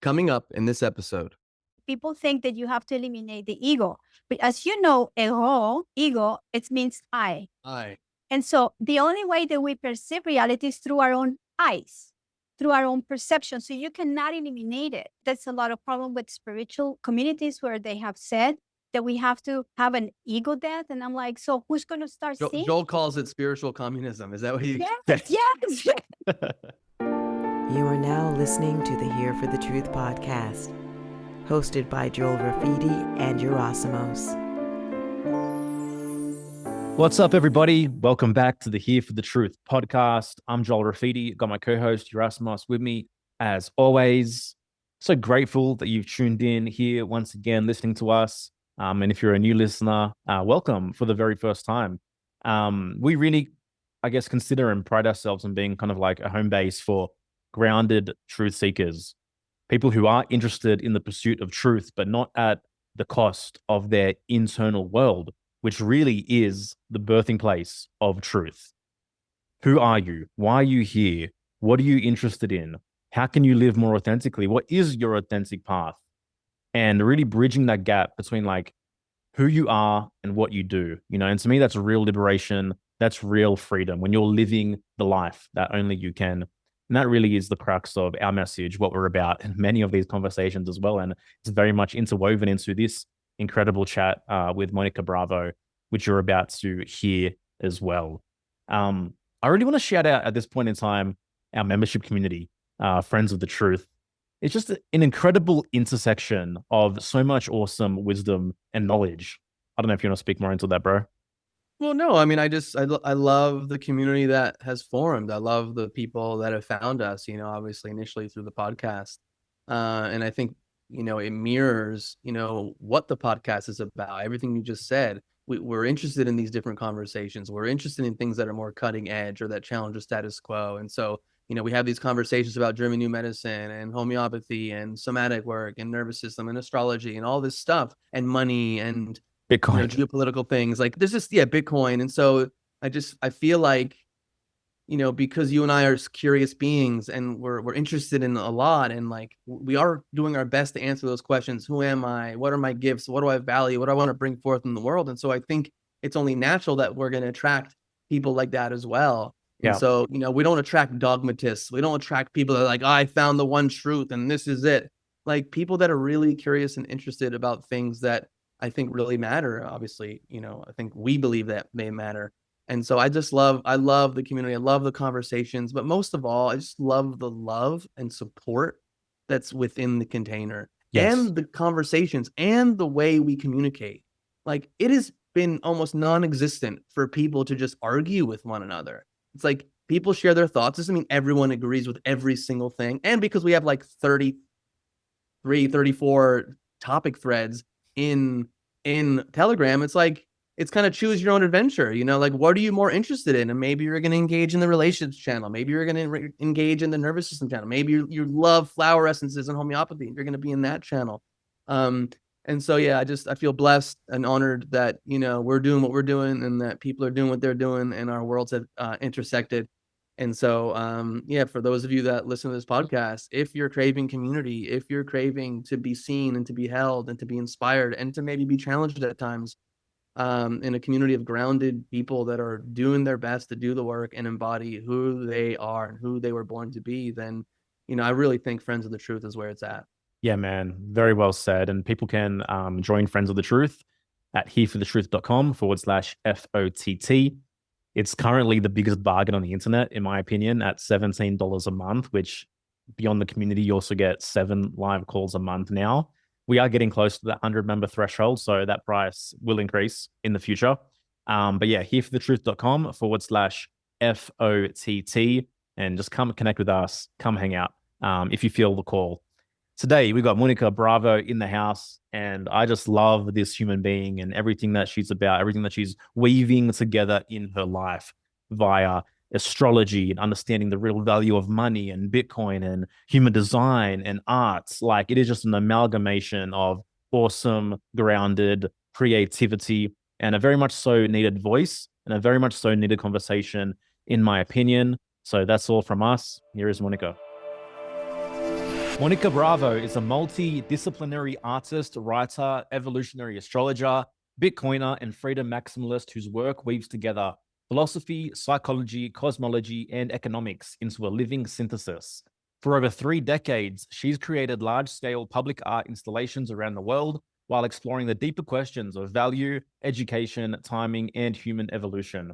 Coming up in this episode. People think that you have to eliminate the ego. But as you know, ego, it means I. And so the only way that we perceive reality is through our own eyes, through our own perception. So you cannot eliminate it. That's a lot of problem with spiritual communities where they have said that we have to have an ego death. And I'm like, so who's going to start seeing? Joel calls it spiritual communism. Is that what you Yes. You are now listening to the Here for the Truth podcast, hosted by Joel Rafidi and Gerasimos. What's up, everybody? Welcome back to the Here for the Truth podcast. I'm Joel Rafidi. Got my co-host Gerasimos with me as always. So grateful that you've tuned in here once again, listening to us. And if you're a new listener, welcome for the very first time. We really, consider and pride ourselves on being kind of like a home base for grounded truth seekers, people who are interested in the pursuit of truth, but not at the cost of their internal world, which really is the birthing place of truth. Who are you? Why are you here? What are you interested in? How can you live more authentically? What is your authentic path? And really bridging that gap between like who you are and what you do, and to me, that's real liberation. That's real freedom when you're living the life that only you can. And that really is the crux of our message, what we're about in many of these conversations as well. And it's very much interwoven into this incredible chat with Monika Bravo, which you're about to hear as well. I really want to shout out at this point in time our membership community, Friends of the Truth. It's just an incredible intersection of so much awesome wisdom and knowledge. I don't know if you want to speak more into that, bro. Well, no, I mean, I love the community that has formed. I love the people that have found us, obviously initially through the podcast. And I think, it mirrors, what the podcast is about. Everything you just said, we're interested in these different conversations. We're interested in things that are more cutting edge or that challenge the status quo. And so, we have these conversations about German new medicine and homeopathy and somatic work and nervous system and astrology and all this stuff and money and Bitcoin, geopolitical things. Like there's just, Bitcoin. And so I feel like, because you and I are curious beings and we're interested in a lot, and like we are doing our best to answer those questions. Who am I? What are my gifts? What do I value? What do I want to bring forth in the world? And so I think it's only natural that we're going to attract people like that as well. Yeah. And so, we don't attract dogmatists. We don't attract people that are like, I found the one truth and this is it. Like people that are really curious and interested about things that I think really matter. Obviously, I think we believe that they matter. And so I love the community. I love the conversations, but most of all, I just love the love and support that's within the container. Yes. And the conversations and the way we communicate. Like it has been almost non-existent for people to just argue with one another. It's like people share their thoughts. Doesn't mean everyone agrees with every single thing. And because we have like 33, 34 topic threads in Telegram, it's like, it's kind of choose your own adventure, like what are you more interested in? And maybe you're going to engage in the relationships channel. Maybe you're going to engage in the nervous system channel. Maybe you love flower essences and homeopathy. You're going to be in that channel. And so, I feel blessed and honored that, we're doing what we're doing and that people are doing what they're doing and our worlds have intersected. And so, for those of you that listen to this podcast, if you're craving community, if you're craving to be seen and to be held and to be inspired and to maybe be challenged at times, in a community of grounded people that are doing their best to do the work and embody who they are and who they were born to be, then, I really think Friends of the Truth is where it's at. Yeah, man. Very well said. And people can join Friends of the Truth at hereforthetruth.com/FOTT. It's currently the biggest bargain on the internet, in my opinion, at $17 a month, which beyond the community, you also get 7 live calls a month now. We are getting close to that 100 member threshold, so that price will increase in the future. But yeah, hereforthetruth.com/FOTT, and just come connect with us, come hang out if you feel the call. Today, we got Monika Bravo in the house, and I just love this human being and everything that she's about, everything that she's weaving together in her life via astrology and understanding the real value of money and Bitcoin and human design and arts. Like it is just an amalgamation of awesome, grounded creativity and a very much so needed voice and a very much so needed conversation, in my opinion. So that's all from us. Here is Monika. Monika Bravo is a multidisciplinary artist, writer, evolutionary astrologer, Bitcoiner, and freedom maximalist whose work weaves together philosophy, psychology, cosmology, and economics into a living synthesis. For over 3 decades, she's created large-scale public art installations around the world while exploring the deeper questions of value, education, timing, and human evolution.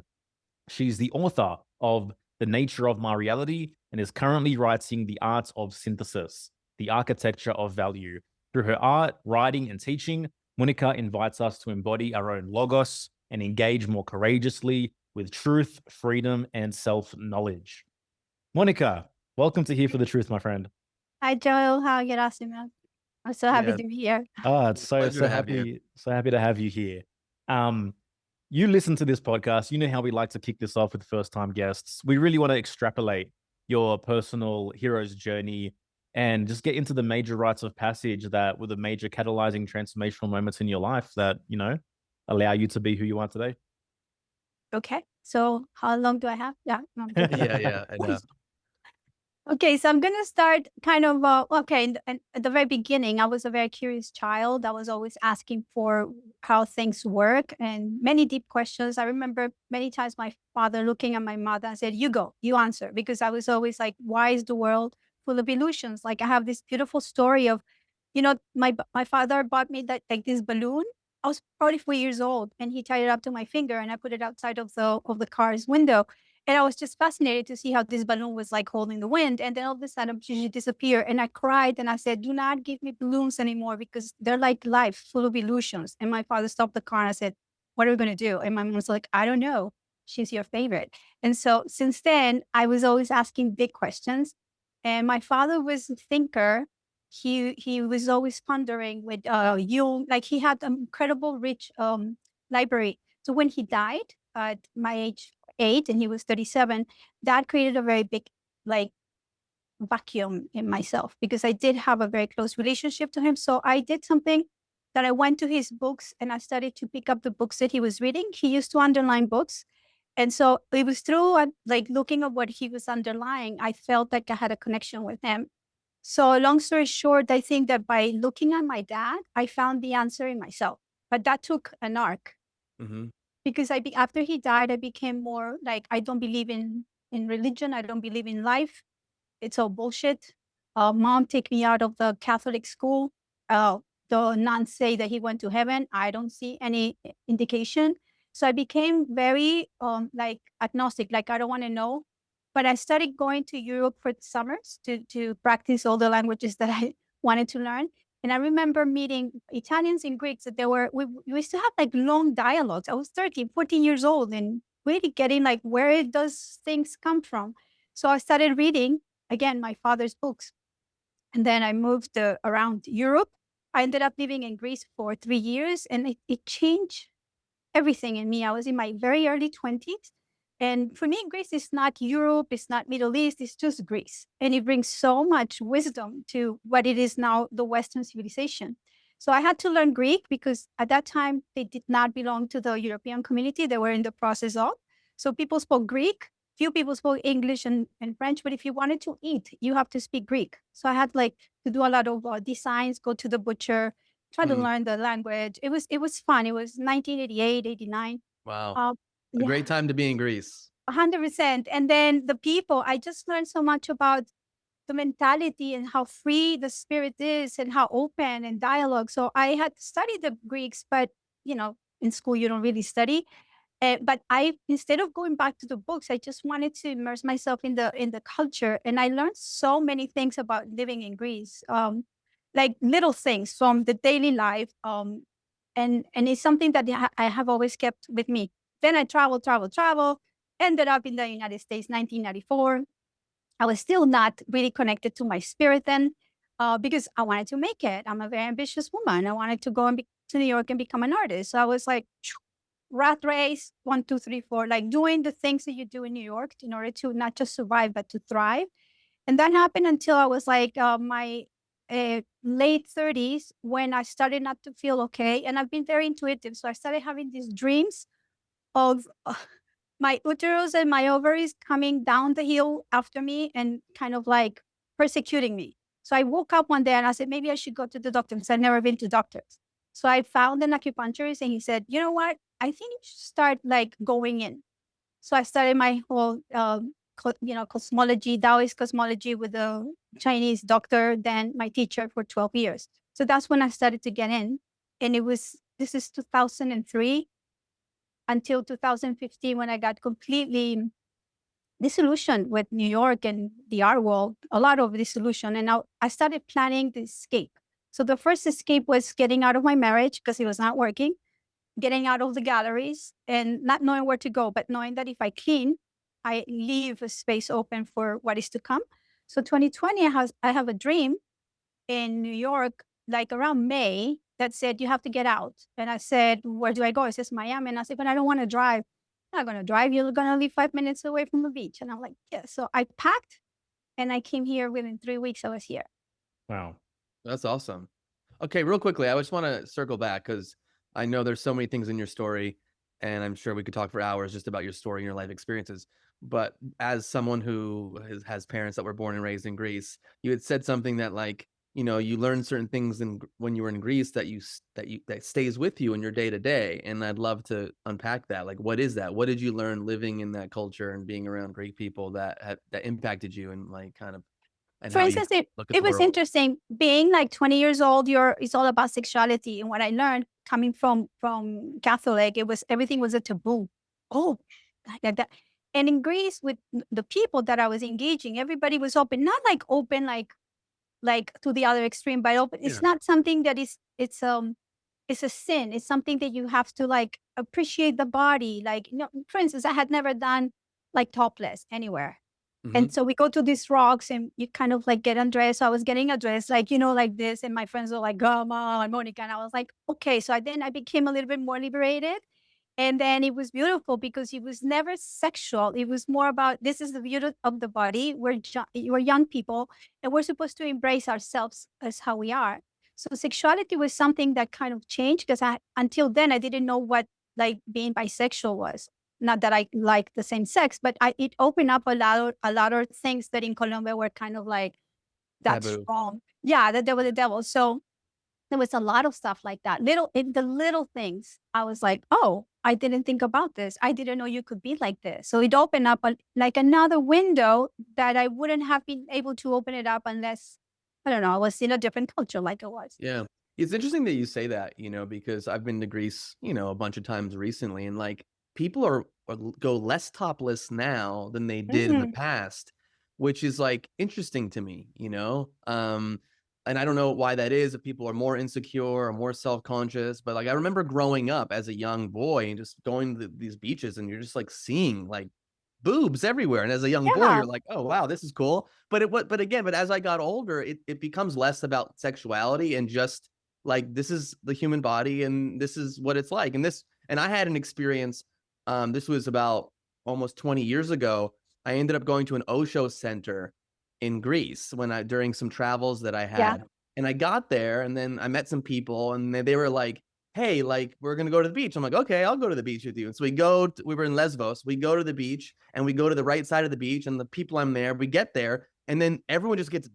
She's the author of The Nature of My Reality and is currently writing The Art of Synthesis, The Architecture of Value. Through her art, writing, and teaching, Monika invites us to embody our own logos and engage more courageously with truth, freedom, and self-knowledge. Monika, welcome to Here for the Truth, my friend. Hi, Joel. How are you, Rasimel? I'm so happy to be here. Oh, it's so happy to have you here. You listen to this podcast, you know how we like to kick this off with first-time guests. We really want to extrapolate your personal hero's journey and just get into the major rites of passage that were the major catalyzing transformational moments in your life that, allow you to be who you are today. Okay. So how long do I have? Yeah. No, Yeah, I know. Okay, so I'm going to start kind of, at the very beginning, I was a very curious child. I was always asking for how things work and many deep questions. I remember many times my father looking at my mother and said, you go, you answer, because I was always like, why is the world full of illusions? Like I have this beautiful story of, my father bought me this balloon. I was probably 4 years old and he tied it up to my finger and I put it outside of the car's window. And I was just fascinated to see how this balloon was like holding the wind. And then all of a sudden she disappeared. And I cried and I said, do not give me balloons anymore because they're like life, full of illusions. And my father stopped the car and I said, what are we going to do? And my mom was like, I don't know. She's your favorite. And so since then, I was always asking big questions. And my father was a thinker. He was always pondering with Jung, like he had an incredible rich library. So when he died at my age 8 and he was 37, that created a very big like vacuum in myself because I did have a very close relationship to him. So I did something that I went to his books and I started to pick up the books that he was reading. He used to underline books. And so it was through like looking at what he was underlying, I felt like I had a connection with him. So long story short, I think that by looking at my dad, I found the answer in myself. But that took an arc. Mm-hmm. Because after he died, I became more like, I don't believe in religion. I don't believe in life. It's all bullshit. Mom take me out of the Catholic school. The nuns say that he went to heaven. I don't see any indication. So I became very like agnostic, like I don't want to know. But I started going to Europe for the summers to practice all the languages that I wanted to learn. And I remember meeting Italians and Greeks that we used to have like long dialogues. I was 13, 14 years old and really getting like, where does things come from? So I started reading, again, my father's books. And then I moved around Europe. I ended up living in Greece for 3 years and it changed everything in me. I was in my very early 20s. And for me, Greece is not Europe, it's not Middle East, it's just Greece. And it brings so much wisdom to what it is now, the Western civilization. So I had to learn Greek because at that time, they did not belong to the European community. They were in the process of. So people spoke Greek. Few people spoke English and French, but if you wanted to eat, you have to speak Greek. So I had like to do a lot of designs, go to the butcher, try to learn the language. It was fun. It was 1988, 89. Wow. A great time to be in Greece. 100%. And then the people, I just learned so much about the mentality and how free the spirit is and how open and dialogue. So I had studied the Greeks, but in school you don't really study. But instead of going back to the books, I just wanted to immerse myself in the culture, and I learned so many things about living in Greece, like little things from the daily life, and it's something that I have always kept with me. Then I traveled, ended up in the United States, 1994. I was still not really connected to my spirit then, because I wanted to make it. I'm a very ambitious woman. I wanted to go to New York and become an artist. So I was like, rat race, 1, 2, 3, 4, like doing the things that you do in New York in order to not just survive, but to thrive. And that happened until I was like my late 30s when I started not to feel okay. And I've been very intuitive. So I started having these dreams of my uterus and my ovaries coming down the hill after me and kind of like persecuting me. So I woke up one day and I said, maybe I should go to the doctor because I've never been to doctors. So I found an acupuncturist and he said, you know what? I think you should start like going in. So I started my whole, cosmology, Taoist cosmology with a Chinese doctor, then my teacher for 12 years. So that's when I started to get in. And this is 2003 until 2015 when I got completely disillusioned with New York and the art world, a lot of disillusion. And now I started planning the escape. So the first escape was getting out of my marriage because it was not working, getting out of the galleries and not knowing where to go, but knowing that if I clean, I leave a space open for what is to come. So 2020, I have a dream in New York, like around May, that said, you have to get out. And I said, where do I go? It says Miami. And I said, but I don't want to drive. I'm not going to drive. You're going to live 5 minutes away from the beach. And I'm like, yeah. So I packed and I came here within 3 weeks. I was here. Wow. That's awesome. Okay, real quickly, I just want to circle back because I know there's so many things in your story, and I'm sure we could talk for hours just about your story and your life experiences. But as someone who has parents that were born and raised in Greece, you had said something that, like, you learned certain things when you were in Greece that stays with you in your day to day. And I'd love to unpack that. Like, what is that? What did you learn living in that culture and being around Greek people that impacted you and like kind of and For how you instance, look at it the was world? interesting being like 20 years old. It's all about sexuality. And what I learned coming from Catholic, everything was a taboo. Oh, like that. And in Greece, with the people that I was engaging, everybody was open, not like open like to the other extreme, but open. It's not something that it's a sin. It's something that you have to like appreciate the body. Like, for instance, I had never done like topless anywhere. And so we go to these rocks and you kind of like get undressed. So I was getting undressed, like, like this. And my friends were like, come on, Monika. And I was like, okay. So then I became a little bit more liberated. And then it was beautiful because it was never sexual. It was more about this is the beauty of the body. We're young people and we're supposed to embrace ourselves as how we are. So sexuality was something that kind of changed because until then I didn't know what like being bisexual was. Not that I like the same sex, but it opened up a lot of things that in Colombia were kind of like that's Taboo. wrong. Yeah, that they were the devil. So there was a lot of stuff like that. The little things. I was like, oh, I didn't think about this. I didn't know you could be like this. So it opened up like another window that I wouldn't have been able to open it up unless, I don't know, I was in a different culture like it was. Yeah. It's interesting that you say that, because I've been to Greece, a bunch of times recently, and like people go less topless now than they did in the past, which is like interesting to me, and I don't know why that is, if people are more insecure or more self-conscious, but like I remember growing up as a young boy and just going to these beaches and you're just like seeing like boobs everywhere. And as a young boy, Yeah. you're like, oh, wow, this is cool. But as I got older, it becomes less about sexuality and just like, this is the human body and this is what it's like. And I had an experience. This was about almost 20 years ago. I ended up going to an Osho center in Greece during some travels that I Yeah. had. And I got there and then I met some people and they were like, hey, like, we're going to go to the beach. I'm like, okay, I'll go to the beach with you. And so we were in Lesbos. We go to the beach and we go to the right side of the beach and the people I'm there, we get there and then everyone just gets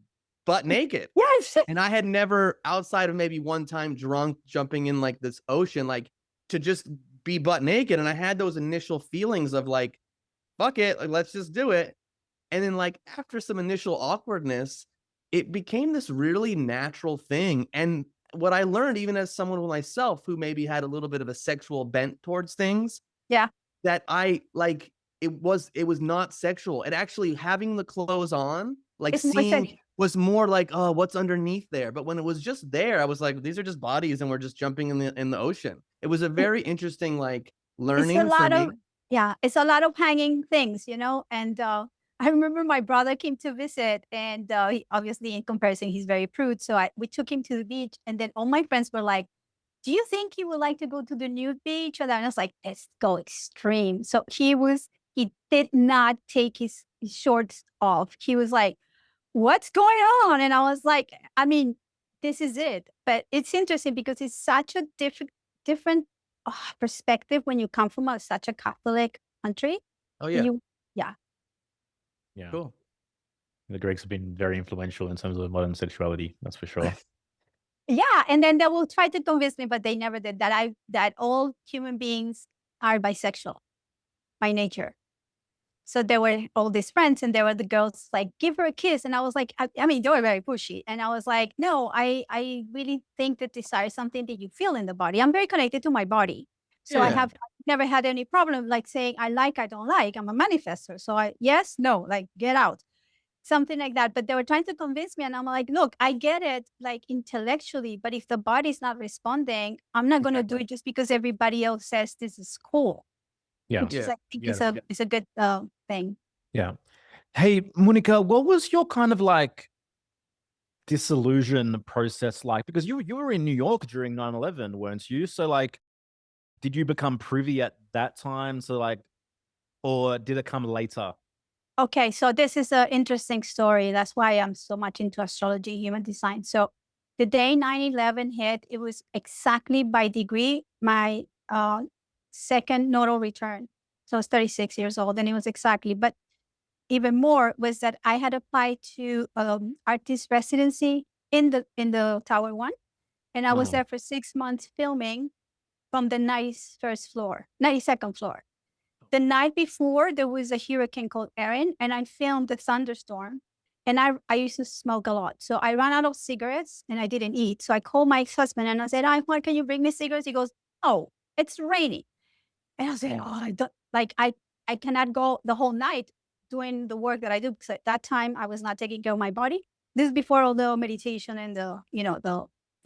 butt naked. Yes. And I had never, outside of maybe one time drunk, jumping in like this ocean, like to just be butt naked. And I had those initial feelings of like, fuck it, like, let's just do it. And then like after some initial awkwardness, it became this really natural thing. And what I learned, even as someone myself who maybe had a little bit of a sexual bent towards things, Yeah. that I like, it was not sexual. And actually having the clothes on, like It's more seeing was more like, oh, what's underneath there? But when it was just there, I was like, these are just bodies and we're just jumping in the ocean. It was a very interesting like learning for me. It's a lot of hanging things, and I remember my brother came to visit and he, obviously in comparison, he's very prude. So we took him to the beach and then all my friends were like, do you think he would like to go to the nude beach? And I was like, let's go extreme. So he did not take his shorts off. He was like, what's going on? And I was like, I mean, this is it. But it's interesting because it's such a different perspective when you come from such a Catholic country. Oh yeah. Yeah. Yeah. Cool. The Greeks have been very influential in terms of modern sexuality. That's for sure. Yeah, and then they will try to convince me, but they never did that all human beings are bisexual by nature. So there were all these friends, and there were the girls like, give her a kiss. And I was like, I mean, they were very pushy. And I was like, no, I really think that desire is something that you feel in the body. I'm very connected to my body. So I have never had any problem like saying, I don't like. I'm a manifestor. So yes, no, like get out. Something like that. But they were trying to convince me. And I'm like, look, I get it like intellectually, but if the body's not responding, I'm not going to do it just because everybody else says this is cool. Yeah. Which is, I think it's a good thing. Yeah. Hey, Monika, what was your kind of like disillusion process like? Because you were in New York during 9/11, weren't you? So like, did you become privy at that time? So like, or did it come later? Okay, so this is an interesting story. That's why I'm so much into astrology, human design. So the day 9/11 hit, it was exactly by degree my second nodal return. So I was 36 years old, and it was exactly. But even more was that I had applied to artist residency in the Tower One, and I was there for 6 months filming from the 92nd floor. The night before, there was a hurricane called Erin, and I filmed the thunderstorm. And I used to smoke a lot. So I ran out of cigarettes and I didn't eat. So I called my ex-husband and I said, Juan, can you bring me cigarettes? He goes, oh, it's raining. And I said, oh, I don't like, I cannot go the whole night doing the work that I do. Because at that time I was not taking care of my body. This is before all the meditation and the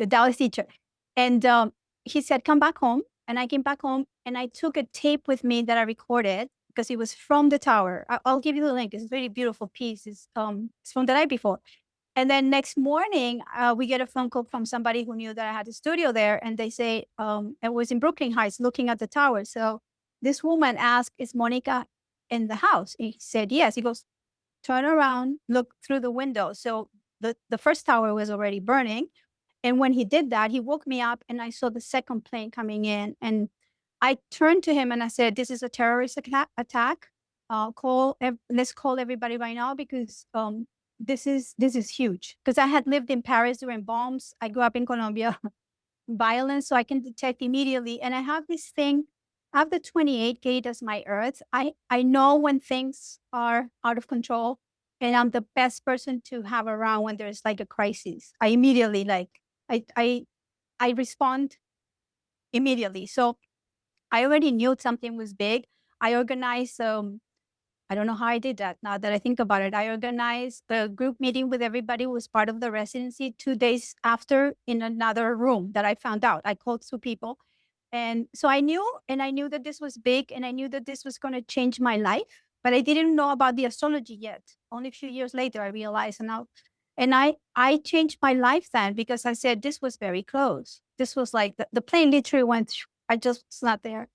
Taoist teacher. And he said, come back home. And I came back home and I took a tape with me that I recorded because it was from the tower. I'll give you the link. It's a very beautiful piece. It's from the night before. And then next morning, we get a phone call from somebody who knew that I had a studio there. And they say, it was in Brooklyn Heights looking at the tower. So this woman asked, is Monika in the house? He said, yes. He goes, turn around, look through the window. So the first tower was already burning. And when he did that, he woke me up and I saw the second plane coming in. And I turned to him and I said, this is a terrorist attack. Let's call everybody right now because this is huge. Because I had lived in Paris during bombs. I grew up in Colombia, violence, so I can detect immediately. And I have this thing, I have the 28 gate as my earth. I know when things are out of control, and I'm the best person to have around when there's like a crisis. I immediately I respond immediately. So I already knew something was big. I organized, I don't know how I did that now that I think about it. I organized a group meeting with everybody who was part of the residency 2 days after in another room that I found out. I called 2 people. And so I knew that this was big and I knew that this was going to change my life, but I didn't know about the astrology yet. Only a few years later, I realized and I changed my life then because I said, this was very close. This was like the plane literally went, I just was not there.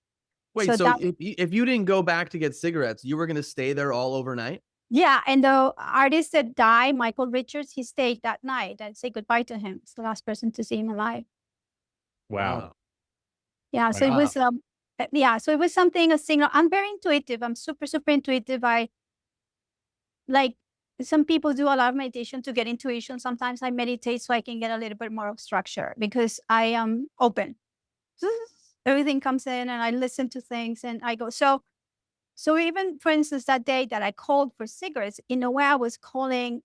Wait, so if you didn't go back to get cigarettes, you were going to stay there all overnight? Yeah, and the artist that died, Michael Richards, he stayed that night and said goodbye to him. It's the last person to see him alive. Wow. Yeah, so it was so it was something, a signal. I'm very intuitive. I'm super, super intuitive. I like some people do a lot of meditation to get intuition. Sometimes I meditate so I can get a little bit more of structure because I am open. Everything comes in and I listen to things and I go. So even, for instance, that day that I called for cigarettes, in a way I was calling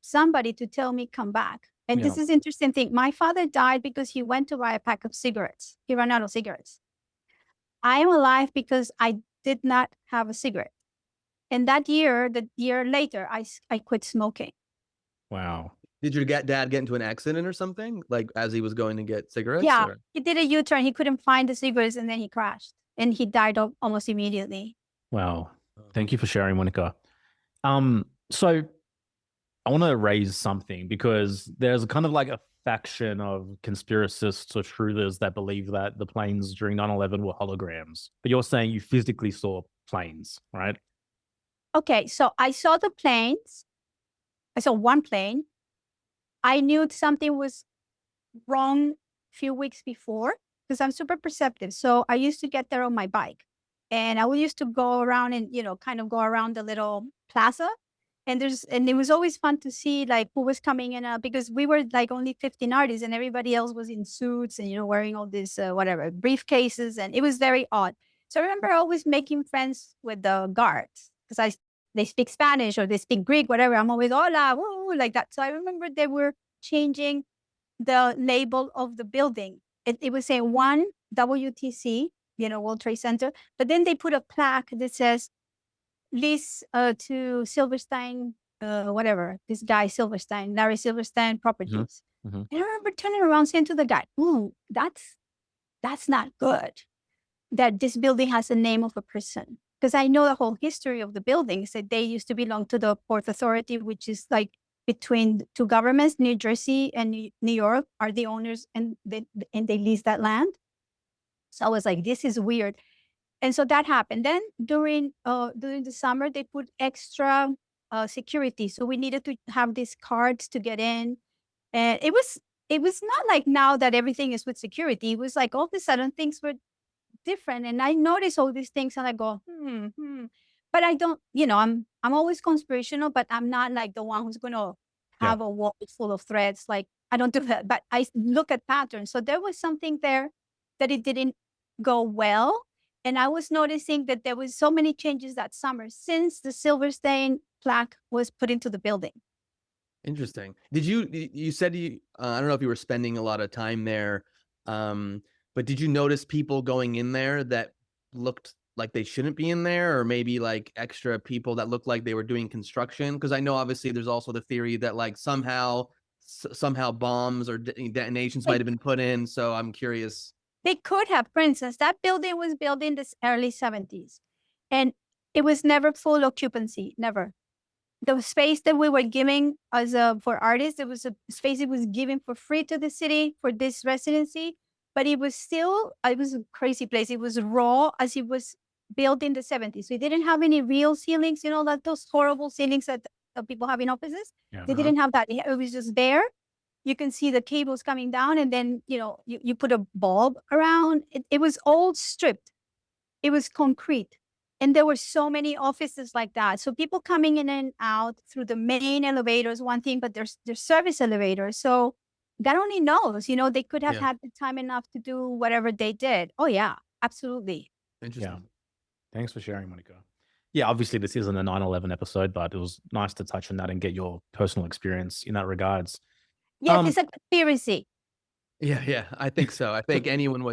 somebody to tell me come back. And this is interesting thing. My father died because he went to buy a pack of cigarettes. He ran out of cigarettes. I am alive because I did not have a cigarette. And that year, the year later, I quit smoking. Wow. Did your dad get into an accident or something? Like as he was going to get cigarettes? Yeah, he did a U-turn. He couldn't find the cigarettes and then he crashed. And he died almost immediately. Wow. Thank you for sharing, Monika. So I want to raise something because there's kind of like a faction of conspiracists or truthers that believe that the planes during 9/11 were holograms. But you're saying you physically saw planes, right? Okay, so I saw the planes. I saw one plane. I knew something was wrong a few weeks before because I'm super perceptive. So I used to get there on my bike. And I used to go around and, kind of go around the little plaza. And it was always fun to see like who was coming in, because we were like only 15 artists and everybody else was in suits and, wearing all this, whatever, briefcases. And it was very odd. So I remember always making friends with the guards because they speak Spanish or they speak Greek, whatever. I'm always, hola, woo, like that. So I remember they were changing the label of the building. It was saying 1 WTC, World Trade Center. But then they put a plaque that says, lease to Silverstein, whatever, this guy Silverstein, Larry Silverstein Properties. And I remember turning around saying to the guy, that's not good that this building has the name of a person. Because I know the whole history of the buildings, that they used to belong to the Port Authority, which is like between two governments. New Jersey and New York are the owners, and they lease that land. So I was like, this is weird. And so that happened. Then during the summer, they put extra security. So we needed to have these cards to get in. And it was not like now that everything is with security. It was like all of a sudden things were different. And I noticed all these things and I go, But I don't, I'm always conspirational, but I'm not like the one who's going to have a wall full of threads. Like I don't do that, but I look at patterns. So there was something there that it didn't go well. And I was noticing that there was so many changes that summer since the Silverstein plaque was put into the building. Interesting. Did you said I don't know if you were spending a lot of time there, but did you notice people going in there that looked like they shouldn't be in there, or maybe like extra people that looked like they were doing construction? Because I know obviously there's also the theory that like somehow bombs or detonations might have been put in. So I'm curious. They could have, for instance, that building was built in the early 70s and it was never full occupancy, never. The space that we were giving for artists, it was a space it was given for free to the city for this residency, but it was a crazy place. It was raw as it was built in the 70s. So it didn't have any real ceilings, like those horrible ceilings that people have in offices. They didn't have that. It was just bare. You can see the cables coming down and then, you put a bulb around. It was all stripped. It was concrete. And there were so many offices like that. So people coming in and out through the main elevators, one thing, but there's service elevators. So God only knows, they could have had the time enough to do whatever they did. Oh yeah, absolutely. Interesting. Yeah. Thanks for sharing, Monika. Yeah, obviously this isn't a 9/11 episode, but it was nice to touch on that and get your personal experience in that regards. Yes, it's a conspiracy. Yeah, I think so. I think anyone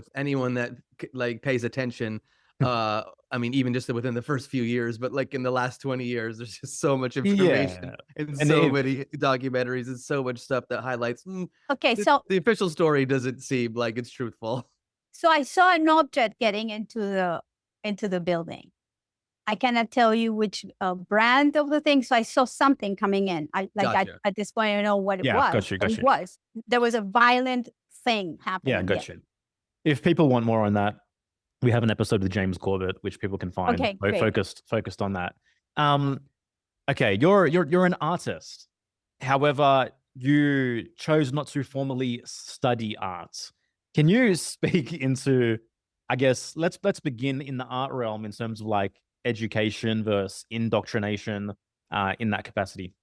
that like pays attention, I mean, even just within the first few years, but like in the last 20 years, there's just so much information and so many documentaries and so much stuff that highlights. Okay, so the official story doesn't seem like it's truthful. So I saw an object getting into the building. I cannot tell you which brand of the thing. So I saw something coming in. At this point, I know what it was. Got you. It was. There was a violent thing happening. Yeah, got you. If people want more on that, we have an episode with James Corbett, which people can find. Okay, We're great. focused on that. Okay, you're an artist. However, you chose not to formally study art. Can you speak into, I guess, let's begin in the art realm in terms of like education versus indoctrination in that capacity?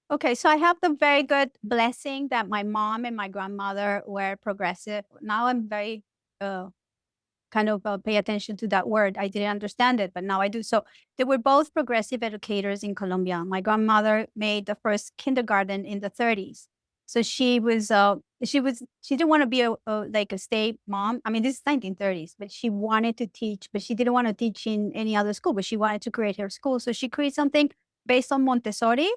Okay, so I have the very good blessing that my mom and my grandmother were progressive. Now I'm very pay attention to that word. I didn't understand it, but now I do. So they were both progressive educators in Colombia. My grandmother made the first kindergarten in the 30s. So she didn't want to be a stay mom. I mean, this is 1930s, but she wanted to teach, but she didn't want to teach in any other school, but she wanted to create her school. So she created something based on Montessori.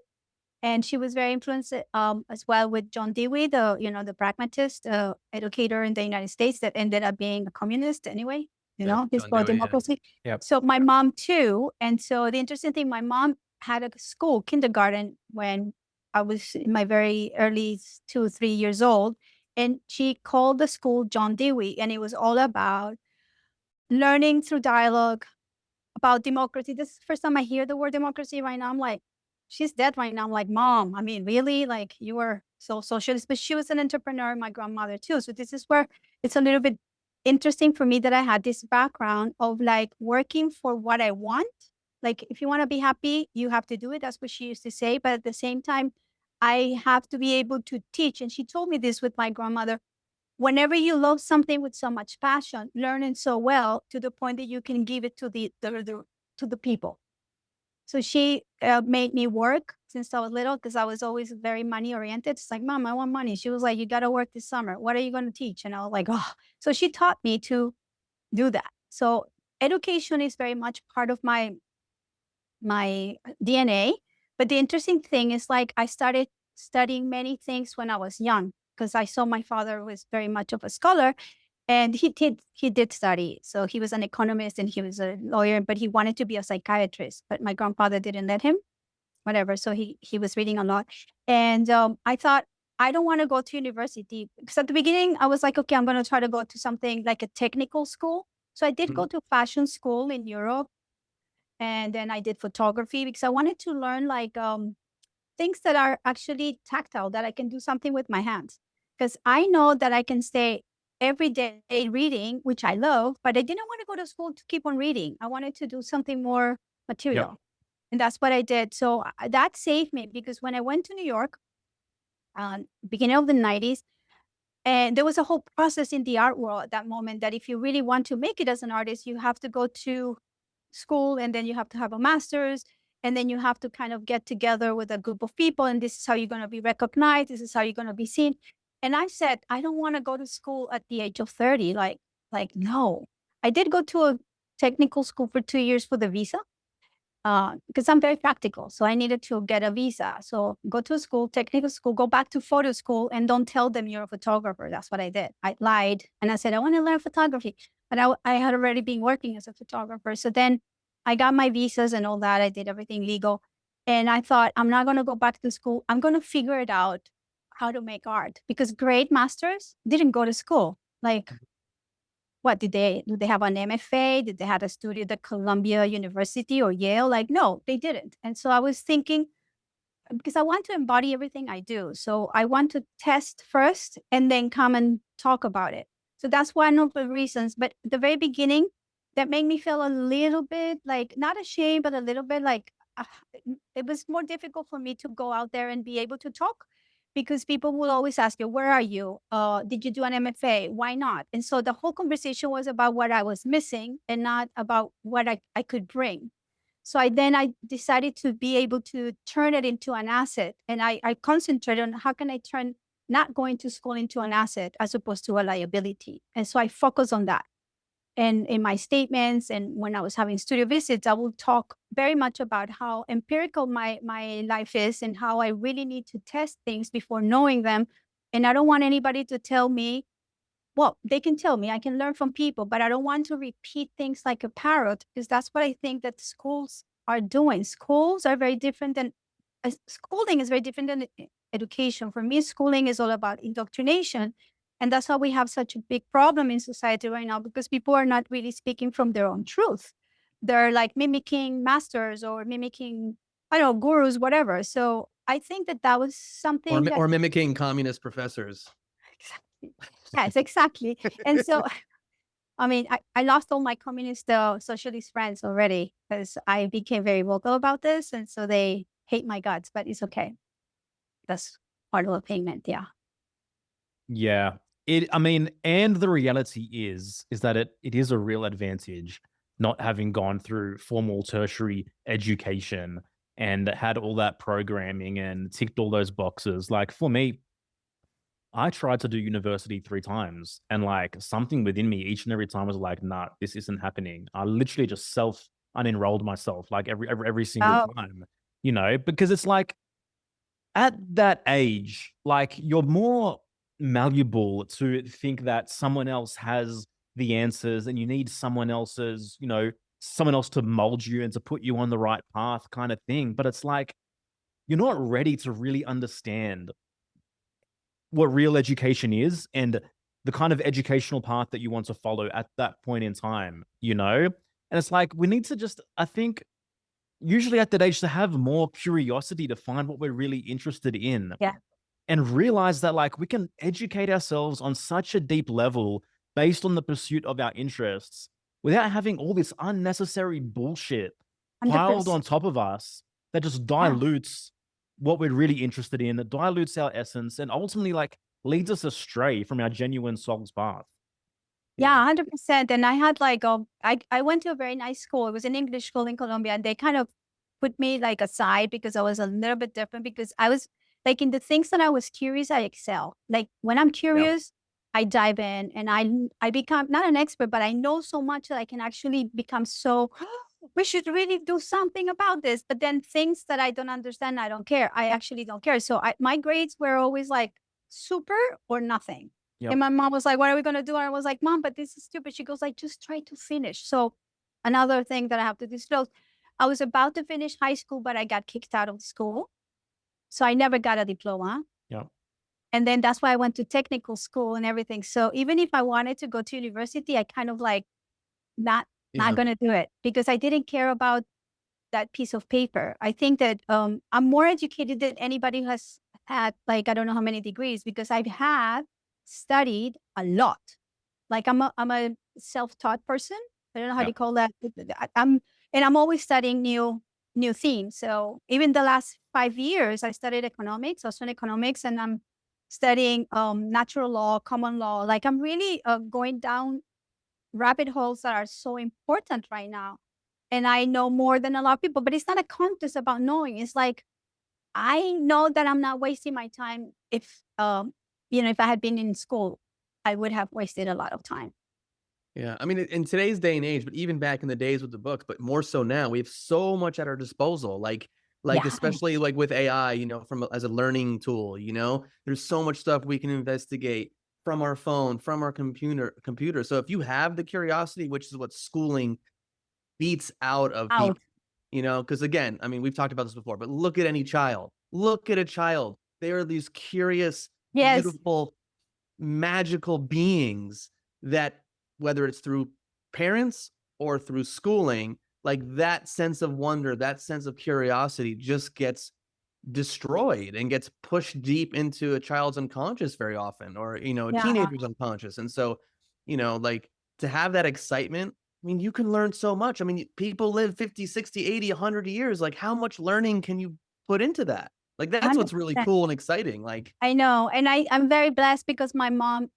And she was very influenced as well with John Dewey, the pragmatist educator in the United States that ended up being a communist anyway. He's for democracy. Yeah. Yep. So my mom too. And so the interesting thing, my mom had a school, kindergarten, when I was in my very early 2 or 3 years old. And she called the school John Dewey. And it was all about learning through dialogue, about democracy. This is the first time I hear the word democracy right now. I'm like, she's dead right now. I'm like, Mom, I mean, really? Like, you were so socialist, but she was an entrepreneur, my grandmother too. So this is where it's a little bit interesting for me that I had this background of like working for what I want Like, if you want to be happy, you have to do it. That's what she used to say. But at the same time, I have to be able to teach. And she told me this with my grandmother. Whenever you love something with so much passion, learn it so well to the point that you can give it to the people. So she made me work since I was little, because I was always very money oriented. It's like, Mom, I want money. She was like, you got to work this summer. What are you going to teach? And I was like, oh. So she taught me to do that. So education is very much part of my DNA. But the interesting thing is, like, I started studying many things when I was young, because I saw my father was very much of a scholar, and he did study. So he was an economist and he was a lawyer, but he wanted to be a psychiatrist. But my grandfather didn't let him, whatever. So he was reading a lot. And I thought, I don't want to go to university, because at the beginning I was like, okay, I'm going to try to go to something like a technical school. So I did go to fashion school in Europe. And then I did photography, because I wanted to learn, like, things that are actually tactile, that I can do something with my hands. Because I know that I can stay every day reading, which I love, but I didn't want to go to school to keep on reading. I wanted to do something more material. Yeah. And that's what I did. So that saved me, because when I went to New York, beginning of the 90s, and there was a whole process in the art world at that moment, that if you really want to make it as an artist, you have to go to school, and then you have to have a master's, and then you have to kind of get together with a group of people, and this is how you're going to be recognized, this is how you're going to be seen. And I said, I don't want to go to school at the age of 30. Like, no. I did go to a technical school for 2 years for the visa, because I'm very practical. So I needed to get a visa. So go to a school, technical school, go back to photo school, and don't tell them you're a photographer. That's what I did. I lied, and I said, I want to learn photography. But I had already been working as a photographer. So then I got my visas and all that. I did everything legal. And I thought, I'm not going to go back to school. I'm going to figure it out how to make art, because great masters didn't go to school. Like, what do they have an MFA? Did they have a study at Columbia University or Yale? Like, no, they didn't. And so I was thinking, because I want to embody everything I do. So I want to test first and then come and talk about it. So that's one of the reasons. But at the very beginning, that made me feel a little bit like, not ashamed, but a little bit like, it was more difficult for me to go out there and be able to talk, because people will always ask you, where are you? Did you do an MFA? Why not? And so the whole conversation was about what I was missing and not about what I could bring. So I decided to be able to turn it into an asset. And I concentrated on, how can I turn not going to school into an asset as opposed to a liability? And so I focus on that. And in my statements and when I was having studio visits, I will talk very much about how empirical my life is, and how I really need to test things before knowing them. And I don't want anybody to tell me, well, they can tell me, I can learn from people, but I don't want to repeat things like a parrot, because that's what I think that schools are doing. Schools are very different than, schooling is very different than education. For me, schooling is all about indoctrination. And that's why we have such a big problem in society right now, because people are not really speaking from their own truth. They're like mimicking masters or mimicking, I don't know, gurus, whatever. So I think that was something or mimicking communist professors. Exactly. Yes, exactly. And so, I mean, I lost all my communist socialist friends already, because I became very vocal about this. And so they hate my guts, but it's okay. That's part of the payment. Yeah. Yeah. I mean, and the reality is that it is a real advantage not having gone through formal tertiary education and had all that programming and ticked all those boxes. Like, for me, I tried to do university 3 times, and like something within me each and every time was like, nah, this isn't happening. I literally just self unenrolled myself like every single time, because it's like, at that age, like, you're more malleable to think that someone else has the answers, and you need someone else's, someone else to mold you and to put you on the right path, kind of thing. But it's like, you're not ready to really understand what real education is and the kind of educational path that you want to follow at that point in time, And it's like, we need to just, I think, usually at that age, to have more curiosity to find what we're really interested in. Yeah. And realize that, like, we can educate ourselves on such a deep level based on the pursuit of our interests without having all this unnecessary bullshit piled 100%. on top of us that just dilutes what we're really interested in, that dilutes our essence, and ultimately like leads us astray from our genuine soul's path. Yeah, 100%. And I had like I went to a very nice school. It was an English school in Colombia, and they kind of put me like aside because I was a little bit different, because I was like in the things that I was curious, I excel. Like when I'm curious, I dive in and I become not an expert, but I know so much that I can actually become so we should really do something about this. But then things that I don't understand, I don't care. I actually don't care. So my grades were always like super or nothing. And my mom was like, what are we going to do? And I was like, Mom, but this is stupid. She goes like, just try to finish. So another thing that I have to disclose, I was about to finish high school, but I got kicked out of school. So I never got a diploma. Yeah. And then that's why I went to technical school and everything. So even if I wanted to go to university, I kind of like not going to do it because I didn't care about that piece of paper. I think that I'm more educated than anybody who has had like, I don't know how many degrees, because I have studied a lot. Like I'm a self-taught person. I don't know how to call that. I'm always studying new themes. So even the last 5 years, I studied economics, Austrian economics, and I'm studying natural law, common law. Like I'm really going down rabbit holes that are so important right now. And I know more than a lot of people, but it's not a contest about knowing. It's like, I know that I'm not wasting my time. If, if I had been in school, I would have wasted a lot of time. Yeah. I mean, in today's day and age, but even back in the days with the books, but more so now, we have so much at our disposal. Like especially like with AI, as a learning tool, there's so much stuff we can investigate from our phone, from our computer. So if you have the curiosity, which is what schooling beats out of people, because again, I mean, we've talked about this before, but look at any child. Look at a child. They are these curious, beautiful, magical beings that, whether it's through parents or through schooling, like that sense of wonder, that sense of curiosity just gets destroyed and gets pushed deep into a child's unconscious very often, or, a teenager's unconscious. And so, like to have that excitement, I mean, you can learn so much. I mean, people live 50, 60, 80, 100 years. Like how much learning can you put into that? Like that's what's really 100%. cool and exciting. Like I know. And I'm very blessed because my mom,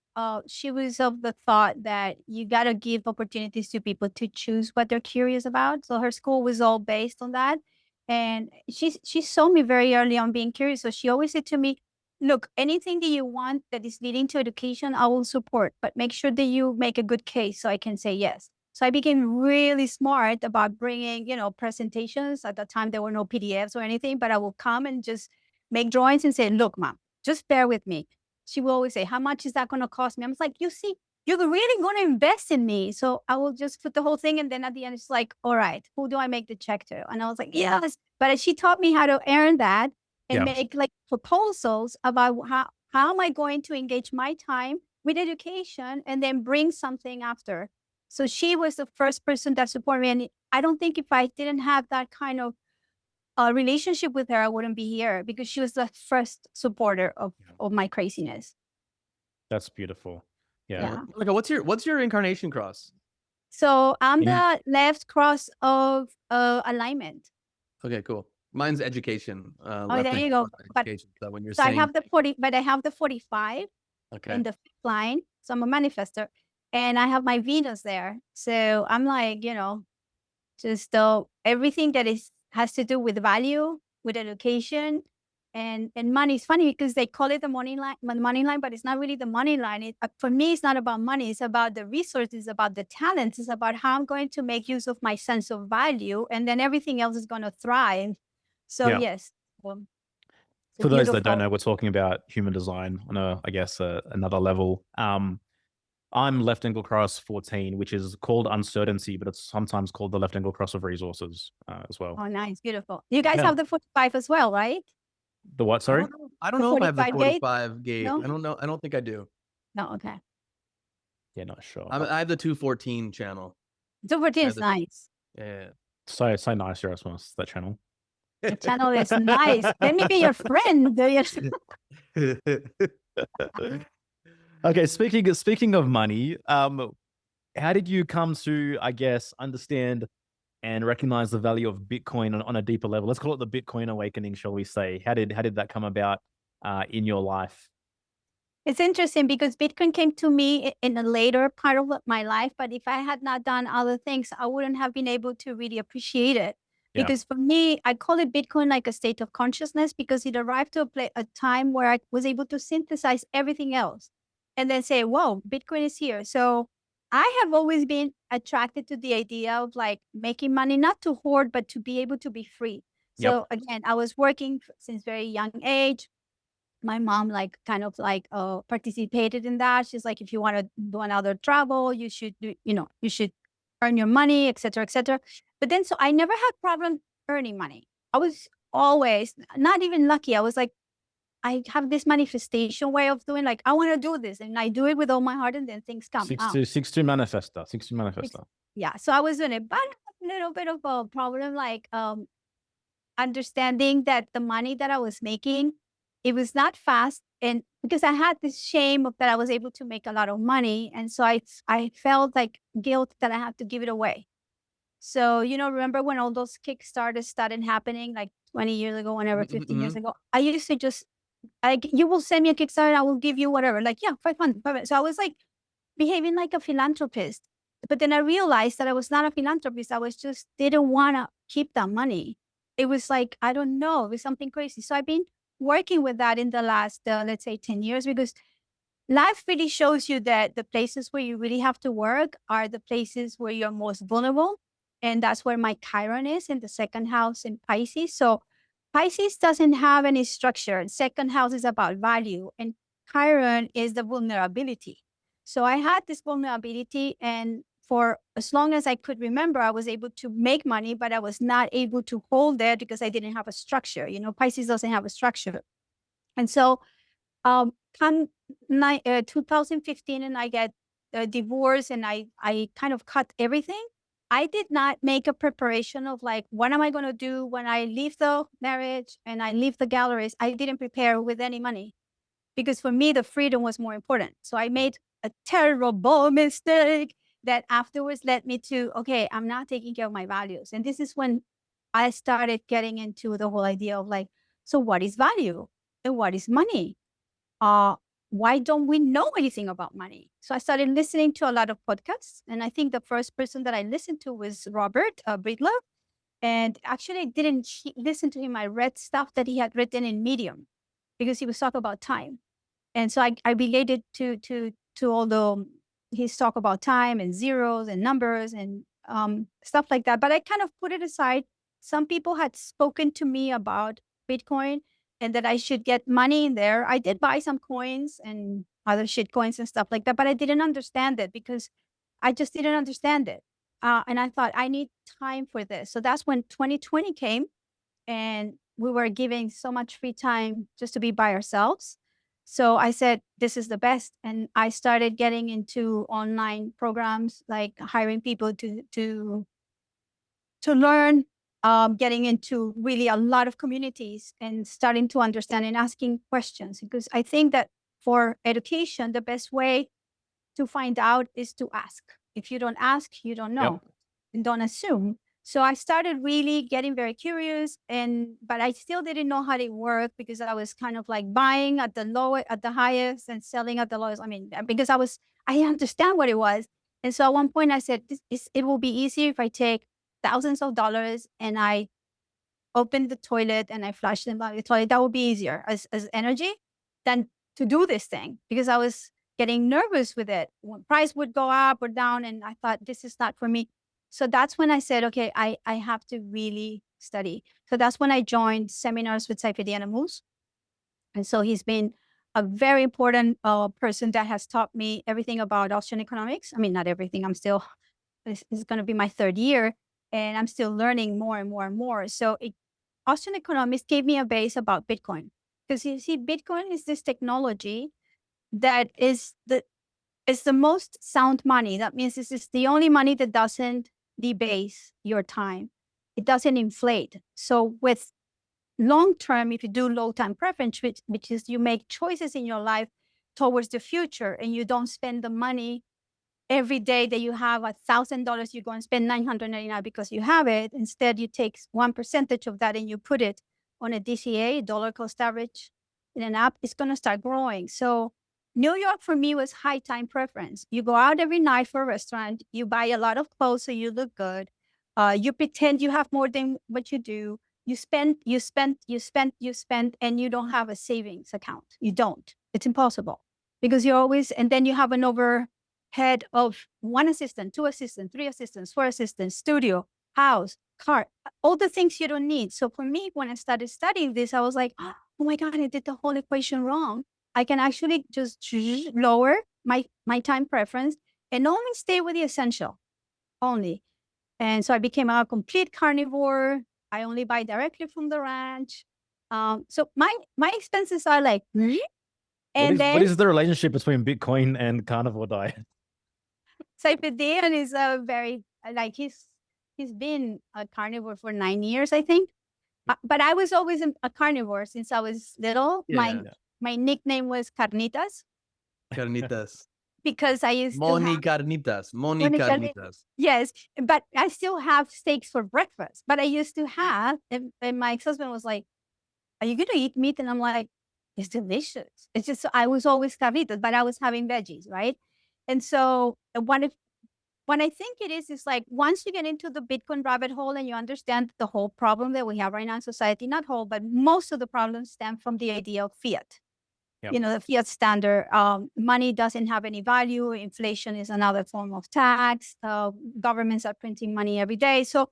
she was of the thought that you got to give opportunities to people to choose what they're curious about. So her school was all based on that. And she saw me very early on being curious. So she always said to me, look, anything that you want that is leading to education, I will support, but make sure that you make a good case so I can say yes. So I became really smart about bringing, presentations. At the time, there were no PDFs or anything, but I will come and just make drawings and say, look, Mom, just bear with me. She will always say, how much is that going to cost me? I'm like, you see, you're really going to invest in me. So I will just put the whole thing. And then at the end, it's like, all right, who do I make the check to? And I was like, yes. But she taught me how to earn that and make like proposals about how am I going to engage my time with education and then bring something after. So she was the first person that supported me. And I don't think if I didn't have that kind of a relationship with her, I wouldn't be here, because she was the first supporter of my craziness. That's beautiful. Yeah. Monika, what's your incarnation cross? So I'm the left cross of alignment. Okay, cool. Mine's education. There you go. Education. So when you're I have the 45 okay, in the fifth line. So I'm a manifestor, and I have my Venus there. So I'm like, just everything that has to do with value, with education, and money. It's funny because they call it the money line, but it's not really the money line. For me, it's not about money. It's about the resources, about the talents. It's about how I'm going to make use of my sense of value, and then everything else is going to thrive. So yes. For those that don't know, we're talking about human design on another level. I'm left angle cross 14, which is called uncertainty, but it's sometimes called the left angle cross of resources as well. Oh, nice. Beautiful. You guys have the 45 as well, right? The what? Sorry? I don't know if I have the 45 gate. No? I don't know. I don't think I do. No, okay. Yeah, not sure. I have the 214 channel. 214 is nice. Yeah. So nice, Erasmus, that channel. The channel is nice. Let me be your friend. Okay, speaking of money, how did you come to, I guess, understand and recognize the value of Bitcoin on a deeper level. Let's call it the Bitcoin awakening, shall we say? How did that come about in your life? It's interesting because Bitcoin came to me in a later part of my life, but if I had not done other things, I wouldn't have been able to really appreciate it. Yeah. Because for me, I call it Bitcoin like a state of consciousness, because it arrived to a time where I was able to synthesize everything else and then say, whoa, Bitcoin is here. So I have always been attracted to the idea of like making money, not to hoard, but to be able to be free. So again, I was working since very young age. My mom participated in that. She's like, if you want to do another travel, you should do, you should earn your money, et cetera, et cetera. But then, so I never had problem earning money. I was always not even lucky. I was like, I have this manifestation way of doing, like, I want to do this, and I do it with all my heart, and then things come out. 6-2 manifester. Yeah. So I was doing it, but a little bit of a problem, like understanding that the money that I was making, it was not fast. And because I had this shame of that I was able to make a lot of money. And so I felt like guilt that I had to give it away. So, remember when all those Kickstarters started happening like 20 years ago, whenever, 15 years ago, I used to just, like, you will send me a Kickstarter, I will give you whatever. Like, yeah, 500. So I was like behaving like a philanthropist. But then I realized that I was not a philanthropist. I was just didn't want to keep that money. It was like, I don't know, it was something crazy. So I've been working with that in the last, let's say 10 years, because life really shows you that the places where you really have to work are the places where you're most vulnerable. And that's where my Chiron is, in the second house in Pisces. So Pisces doesn't have any structure. Second house is about value, and Chiron is the vulnerability. So I had this vulnerability, and for as long as I could remember, I was able to make money, but I was not able to hold it because I didn't have a structure. Pisces doesn't have a structure. And so come 2015, and I get divorced, and I kind of cut everything. I did not make a preparation of like, what am I going to do when I leave the marriage and I leave the galleries? I didn't prepare with any money, because for me, the freedom was more important. So I made a terrible mistake that afterwards led me to, okay, I'm not taking care of my values. And this is when I started getting into the whole idea of like, so what is value and what is money? Why don't we know anything about money? So I started listening to a lot of podcasts. And I think the first person that I listened to was Robert Bridler. And actually, I didn't listen to him. I read stuff that he had written in Medium, because he was talking about time. And so I related to all the his talk about time and zeros and numbers and stuff like that. But I kind of put it aside. Some people had spoken to me about Bitcoin and that I should get money in there. I did buy some coins and other shit coins and stuff like that, but I didn't understand it, because I just didn't understand it. And I thought, I need time for this. So that's when 2020 came, and we were giving so much free time just to be by ourselves. So I said, this is the best. And I started getting into online programs, like hiring people to learn, getting into really a lot of communities and starting to understand and asking questions. Because I think that for education, the best way to find out is to ask. If you don't ask, you don't know. And don't assume. So I started really getting very curious, but I still didn't know how it worked, because I was kind of like buying at the highest and selling at the lowest. I mean, because I understand what it was. And so at one point I said, it will be easier if I take thousands of dollars and I open the toilet and I flush them down the toilet. That would be easier as energy than to do this thing, because I was getting nervous with it. When price would go up or down, and I thought, this is not for me. So that's when I said, okay, I have to really study. So that's when I joined seminars with Saifuddin Animus. And so he's been a very important person that has taught me everything about Austrian economics. I mean, not everything. This is going to be my third year, and I'm still learning more and more and more. So Austrian economics gave me a base about Bitcoin, because you see, Bitcoin is this technology that is the most sound money. That means this is the only money that doesn't debase your time. It doesn't inflate. So with long term, if you do low time preference, which is you make choices in your life towards the future, and you don't spend the money every day that you have $1,000, you go and spend $999 because you have it. Instead, you take 1% of that and you put it on a DCA, dollar cost average, in an app. It's going to start growing. So New York for me was high time preference. You go out every night for a restaurant. You buy a lot of clothes so you look good. You pretend you have more than what you do. You spend, and you don't have a savings account. You don't. It's impossible because you're always, and then you have an overhead of 1 assistant, 2 assistants, 3 assistants, 4 assistants, studio, house, car, all the things you don't need. So for me, when I started studying this, I was like, oh my God, I did the whole equation wrong. I can actually just lower my time preference and only stay with the essential only. And so I became a complete carnivore. I only buy directly from the ranch. So my expenses are like, and what is the relationship between Bitcoin and carnivore diet? Saifuddin is a very, like, he's been a carnivore for 9 years, I think. But I was always a carnivore since I was little. Yeah. My nickname was Carnitas Carnitas. because I used Moni to have Carnitas. Yes, but I still have steaks for breakfast. But I used to have, and my ex-husband was like, "Are you going to eat meat?" And I'm like, "It's delicious." It's just, I was always carnitas, but I was having veggies, right? And so what I think it is like once you get into the Bitcoin rabbit hole and you understand the whole problem that we have right now in society, not whole, but most of the problems stem from the idea of fiat. Yep. You know, the fiat standard, money doesn't have any value. Inflation is another form of tax. Governments are printing money every day. So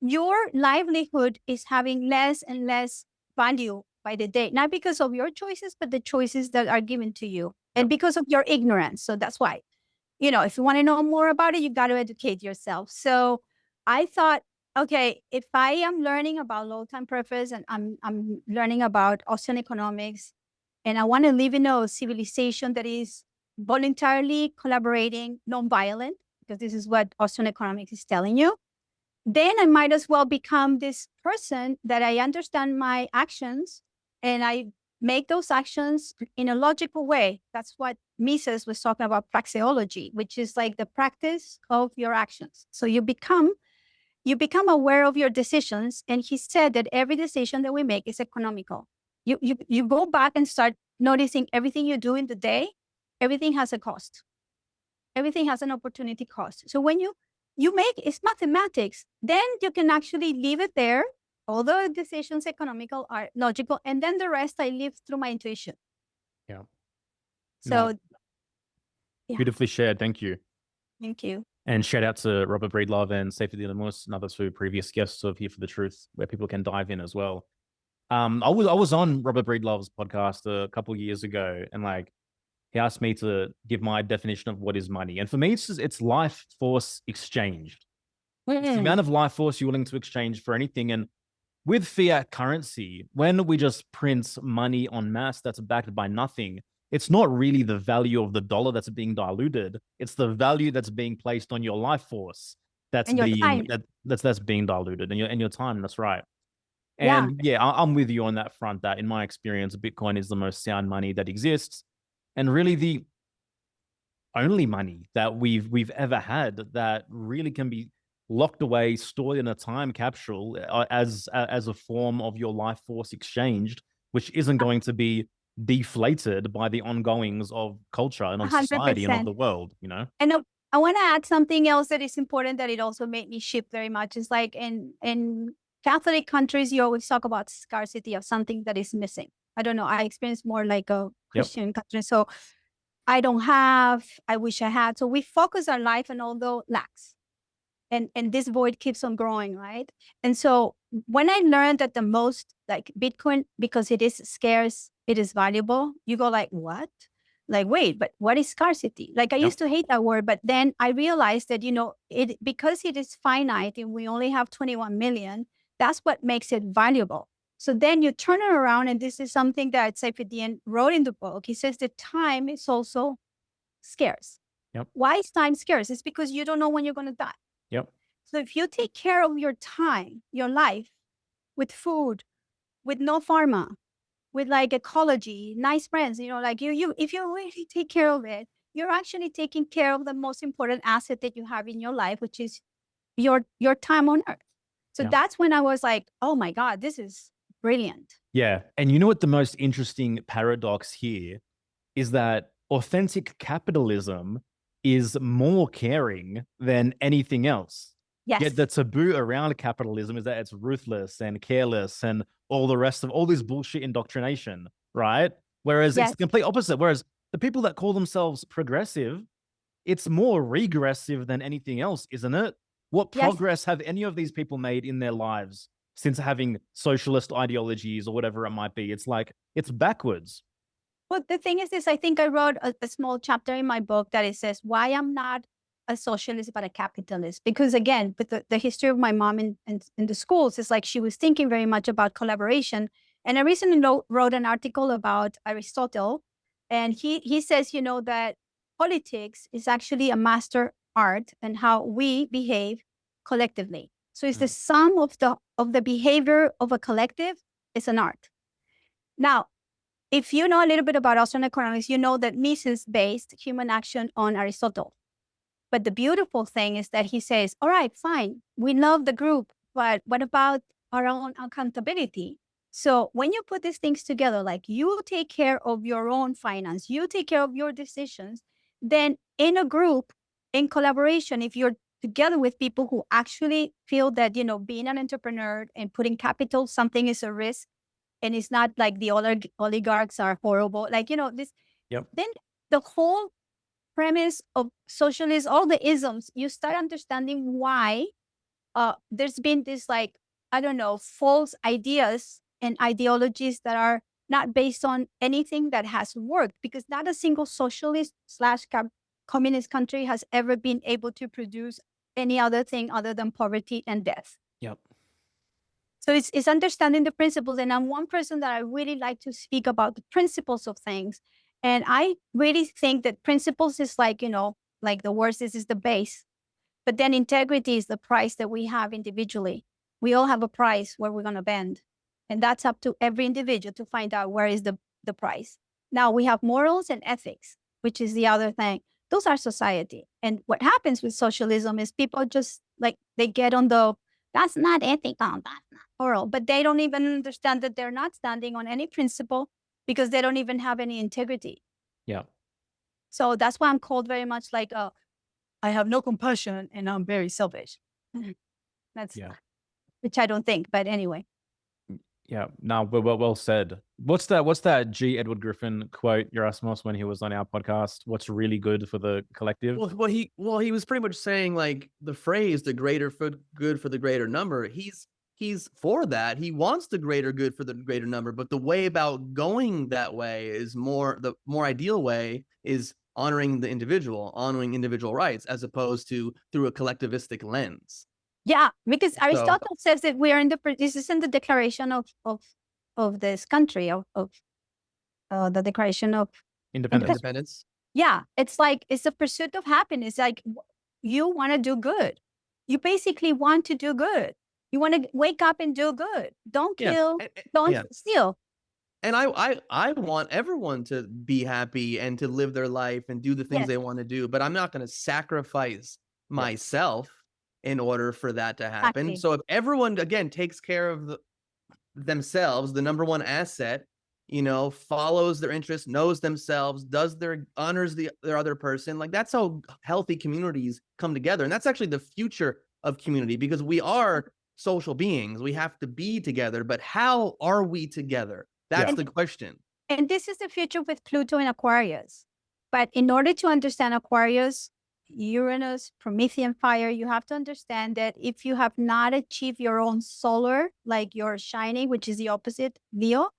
your livelihood is having less and less value by the day, not because of your choices, but the choices that are given to you and because of your ignorance. So that's why, you know, if you want to know more about it, you got to educate yourself. So I thought, okay, if I am learning about low time preference and I'm learning about Austrian economics, and I want to live in a civilization that is voluntarily collaborating, non-violent, because this is what Austrian economics is telling you, then I might as well become this person that I understand my actions and I make those actions in a logical way. That's what Mises was talking about, praxeology, which is like the practice of your actions. So you become aware of your decisions. And he said that every decision that we make is economical. You go back and start noticing everything you do in the day, everything has a cost. Everything has an opportunity cost. So when you make, it's mathematics, then you can actually leave it there. All the decisions economical are logical. And then the rest I live through my intuition. Yeah. So Beautifully shared. Thank you. Thank you. And shout out to Robert Breedlove and Saifuddin Amus, another two previous guests of Here for the Truth, where people can dive in as well. I was on Robert Breedlove's podcast a couple of years ago, and like he asked me to give my definition of what is money. And for me, it's life force exchanged. It's the amount of life force you're willing to exchange for anything. And with fiat currency, when we just print money en masse that's backed by nothing, it's not really the value of the dollar that's being diluted. It's the value that's being placed on your life force that's being diluted, and your time. That's right. And I'm with you on that front. That in my experience, Bitcoin is the most sound money that exists, and really the only money that we've ever had that really can be locked away, stored in a time capsule as a form of your life force exchanged, which isn't going to be deflated by the ongoings of culture and of society 100%. and of the world, you know? And I want to add something else that is important that it also made me shift very much. It's like in Catholic countries, you always talk about scarcity of something that is missing. I don't know. I experience more like a Christian country. So I don't have, I wish I had. So we focus our life on all the lacks. And this void keeps on growing, right? And so when I learned that the most, like Bitcoin, because it is scarce, it is valuable, you go like, what? Like, wait, but what is scarcity? Like I used to hate that word, but then I realized that, you know, because it is finite and we only have 21 million, that's what makes it valuable. So then you turn it around, and this is something that Saifuddin wrote in the book. He says that time is also scarce. Why is time scarce? It's because you don't know when you're going to die. So if you take care of your time, your life, with food, with no pharma, with like ecology, nice friends, you know, like you if you really take care of it, you're actually taking care of the most important asset that you have in your life, which is your time on earth. So that's when I was like, oh my God, this is brilliant. Yeah. And you know what the most interesting paradox here is that authentic capitalism is more caring than anything else. Yes. Yet the taboo around capitalism is that it's ruthless and careless and all the rest of all this bullshit indoctrination, right? Whereas it's the complete opposite. Whereas the people that call themselves progressive, it's more regressive than anything else, isn't it? What progress have any of these people made in their lives since having socialist ideologies or whatever it might be? It's like, it's backwards. Well, the thing is this, I think I wrote a small chapter in my book that it says why I'm not a socialist, but a capitalist. Because again, with the history of my mom in the schools, it's like she was thinking very much about collaboration. And I recently wrote an article about Aristotle. And he says, you know, that politics is actually a master art and how we behave collectively. So it's the sum of the behavior of a collective is an art. Now, if you know a little bit about Austrian economics, you know that Mises based human action on Aristotle. But the beautiful thing is that he says, all right, fine, we love the group, but what about our own accountability? So when you put these things together, like you take care of your own finance, you take care of your decisions, then in a group, in collaboration, if you're together with people who actually feel that, you know, being an entrepreneur and putting capital, something is a risk, and it's not like the oligarchs are horrible, like, you know, this, then the whole premise of socialism, all the isms, you start understanding why there's been this, like, I don't know, false ideas and ideologies that are not based on anything that has worked, because not a single socialist / communist country has ever been able to produce any other thing other than poverty and death. Yep. So it's understanding the principles. And I'm one person that I really like to speak about the principles of things. And I really think that principles is like, you know, like the worst is the base. But then integrity is the price that we have individually. We all have a price where we're going to bend. And that's up to every individual to find out where is the price. Now we have morals and ethics, which is the other thing. Those are society. And what happens with socialism is people just like, they get on the, that's not ethical, that's not moral. But they don't even understand that they're not standing on any principle because they don't even have any integrity. Yeah. So that's why I'm called very much like, I have no compassion and I'm very selfish. That's, which I don't think, but anyway. Yeah, no, well said. What's that G. Edward Griffin quote, Erasmus, when he was on our podcast? What's really good for the collective? Well, he was pretty much saying, like, the phrase "the greater good for the greater number." He's for that. He wants the greater good for the greater number, but the way about going that way is the more ideal way is honoring the individual, honoring individual rights, as opposed to through a collectivistic lens. Yeah, because Aristotle says that we are this is in the Declaration of this country, of the Declaration of Independence. Yeah, it's like, it's a pursuit of happiness. Like, you want to do good. You basically want to do good. You want to wake up and do good. Don't kill, don't steal. And I want everyone to be happy and to live their life and do the things they want to do, but I'm not going to sacrifice myself in order for that to happen. So if everyone, again, takes care of themselves, the number one asset, you know, follows their interests, knows themselves, honors their other person, like, that's how healthy communities come together. And that's actually the future of community, because we are social beings. We have to be together, but how are we together? That's the question. And this is the future with Pluto and Aquarius. But in order to understand Aquarius, Uranus, Promethean fire, you have to understand that if you have not achieved your own solar, like your shining, which is the opposite, Leo,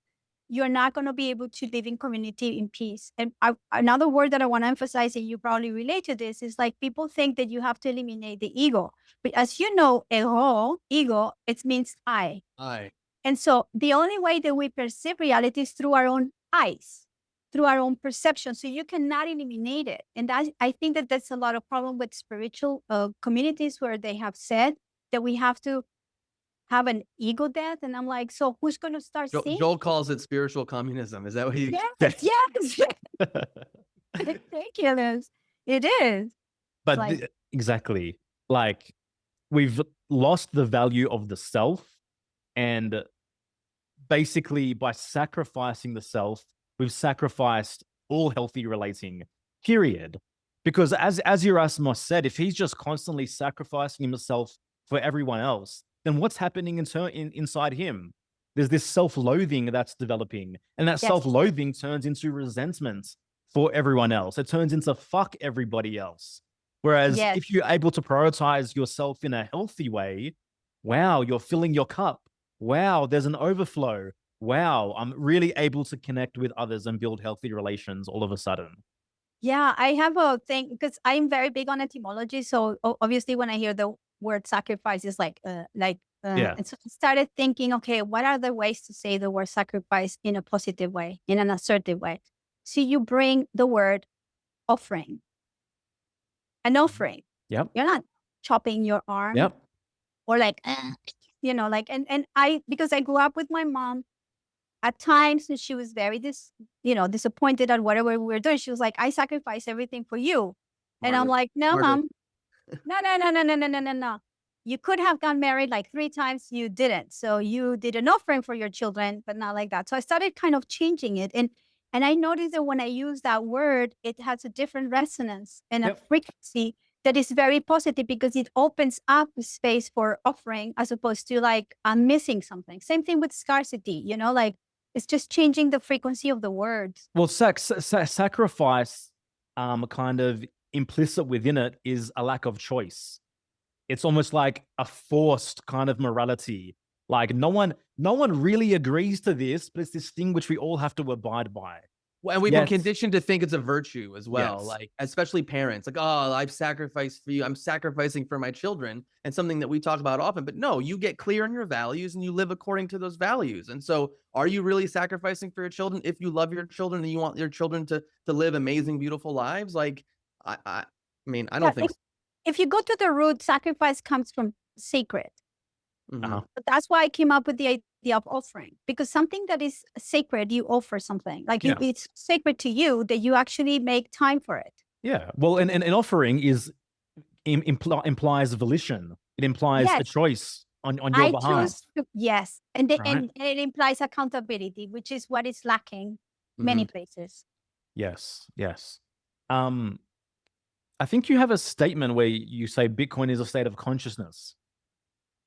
you're not going to be able to live in community in peace. And another word that I want to emphasize, and you probably relate to this, is like people think that you have to eliminate the ego. But as you know, ego, it means I. And so the only way that we perceive reality is through our own eyes, through our own perception. So you cannot eliminate it. And I think that that's a lot of problem with spiritual communities, where they have said that we have to have an ego death. And I'm like, so who's going to start seeing? Joel calls it spiritual communism. Is that what you? Yes. ridiculous. It is. But Like, exactly, like we've lost the value of the self, and basically by sacrificing the self, we've sacrificed all healthy relating, period. Because as Erasmus said, if he's just constantly sacrificing himself for everyone else, then what's happening inside him? There's this self-loathing that's developing, and that yes, self-loathing turns into resentment for everyone else. It turns into fuck everybody else. Whereas yes. if you're able to prioritize yourself in a healthy way, wow, you're filling your cup. Wow, there's an overflow. Wow, I'm really able to connect with others and build healthy relations all of a sudden. Yeah, I have a thing because I'm very big on etymology. So obviously, when I hear the word sacrifice, it's Yeah. and so I started thinking, okay, what are the ways to say the word sacrifice in a positive way, in an assertive way? So you bring the word offering, an offering. Yep. You're not chopping your arm Yep. or like, like, and I, because I grew up with my mom. At times, she was very disappointed at whatever we were doing. She was like, "I sacrifice everything for you," and I'm Martyr. like, "No, Martyr. mom, no. You could have gotten married like 3 times. You didn't. So you did an offering for your children, but not like that." So I started kind of changing it, and I noticed that when I use that word, it has a different resonance and a Yep. frequency that is very positive because it opens up space for offering as opposed to like I'm missing something. Same thing with scarcity, like it's just changing the frequency of the words. Well, sacrifice, kind of implicit within it is a lack of choice. It's almost like a forced kind of morality. Like no one really agrees to this, but it's this thing which we all have to abide by. Well, and we've been Yes. conditioned to think it's a virtue as well. Yes. Like, especially parents, like, oh, I've sacrificed for you. I'm sacrificing for my children, and something that we talk about often. But no, you get clear on your values and you live according to those values. And so, are you really sacrificing for your children? If you love your children and you want your children to live amazing, beautiful lives, like, I mean, I don't think. If you go to the root, sacrifice comes from sacred. Uh-huh. But that's why I came up with the idea of offering, because something that is sacred, you offer something. Like it's sacred to you that you actually make time for it. Yeah. Well, and an offering is implies volition. It implies a choice on your behalf. Yes. And Right. and it implies accountability, which is what is lacking many places. Yes. Yes. I think you have a statement where you say Bitcoin is a state of consciousness.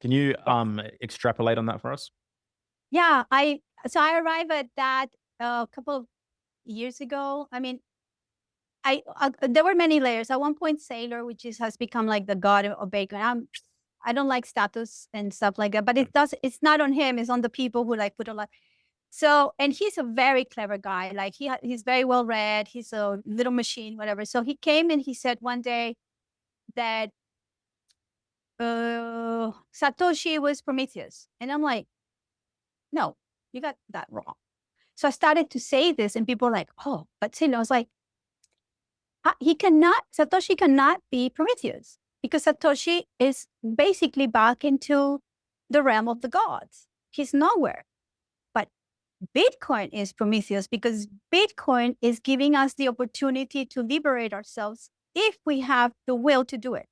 Can you extrapolate on that for us? Yeah, I arrived at that a couple of years ago. I mean, there were many layers. At one point, Sailor, which has become like the god of Bitcoin. I don't like status and stuff like that, but it's not on him. It's on the people who like put a lot. So, and he's a very clever guy. Like he's very well read. He's a little machine, whatever. So he came and he said one day that Satoshi was Prometheus, and I'm like, no, you got that wrong. So I started to say this, and people were like, oh, but Sailor. I was like, Satoshi cannot be Prometheus because Satoshi is basically back into the realm of the gods. He's nowhere. But Bitcoin is Prometheus because Bitcoin is giving us the opportunity to liberate ourselves if we have the will to do it.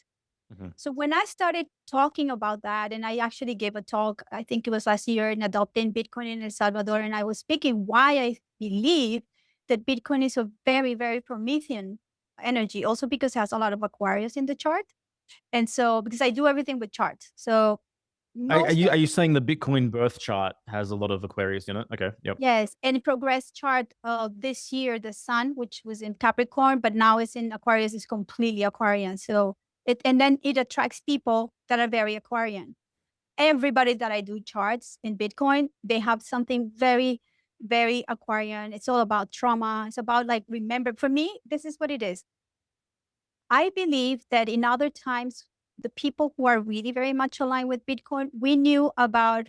So when I started talking about that, and I actually gave a talk, I think it was last year, in adopting Bitcoin in El Salvador, and I was speaking why I believe that Bitcoin is a very, very Promethean energy, also because it has a lot of Aquarius in the chart. And so, because I do everything with charts. So Are you saying the Bitcoin birth chart has a lot of Aquarius in it? Okay. Yep. Yes. And progress chart this year, the sun, which was in Capricorn, but now it's in Aquarius, is completely Aquarian. So and then it attracts people that are very Aquarian. Everybody that I do charts in Bitcoin, they have something very, very Aquarian. It's all about trauma. It's about like, remember, for me, this is what it is. I believe that in other times, the people who are really very much aligned with Bitcoin, we knew about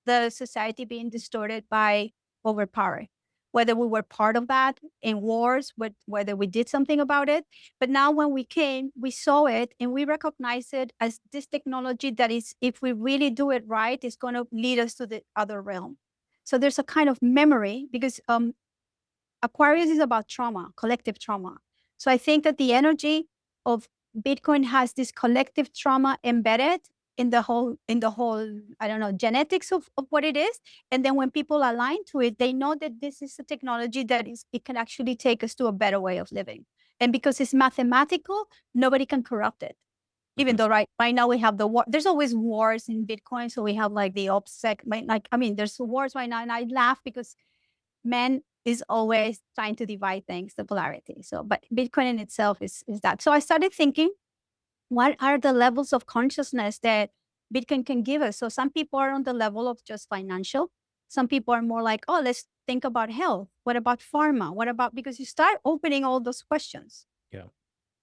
the society being distorted by overpower, whether we were part of that in wars, whether we did something about it. But now when we came, we saw it and we recognize it as this technology that is, if we really do it right, is going to lead us to the other realm. So there's a kind of memory because Aquarius is about trauma, collective trauma. So I think that the energy of Bitcoin has this collective trauma embedded in the whole, I don't know, genetics of what it is. And then when people align to it, they know that this is a technology that it can actually take us to a better way of living. And because it's mathematical, nobody can corrupt it. Even though right now we have the war, there's always wars in Bitcoin. So we have like the OPSEC, there's wars right now, and I laugh because man is always trying to divide things, the polarity. So, but Bitcoin in itself is that. So I started thinking, what are the levels of consciousness that Bitcoin can give us? So some people are on the level of just financial. Some people are more like, oh, let's think about health. What about pharma? What about, because you start opening all those questions. Yeah.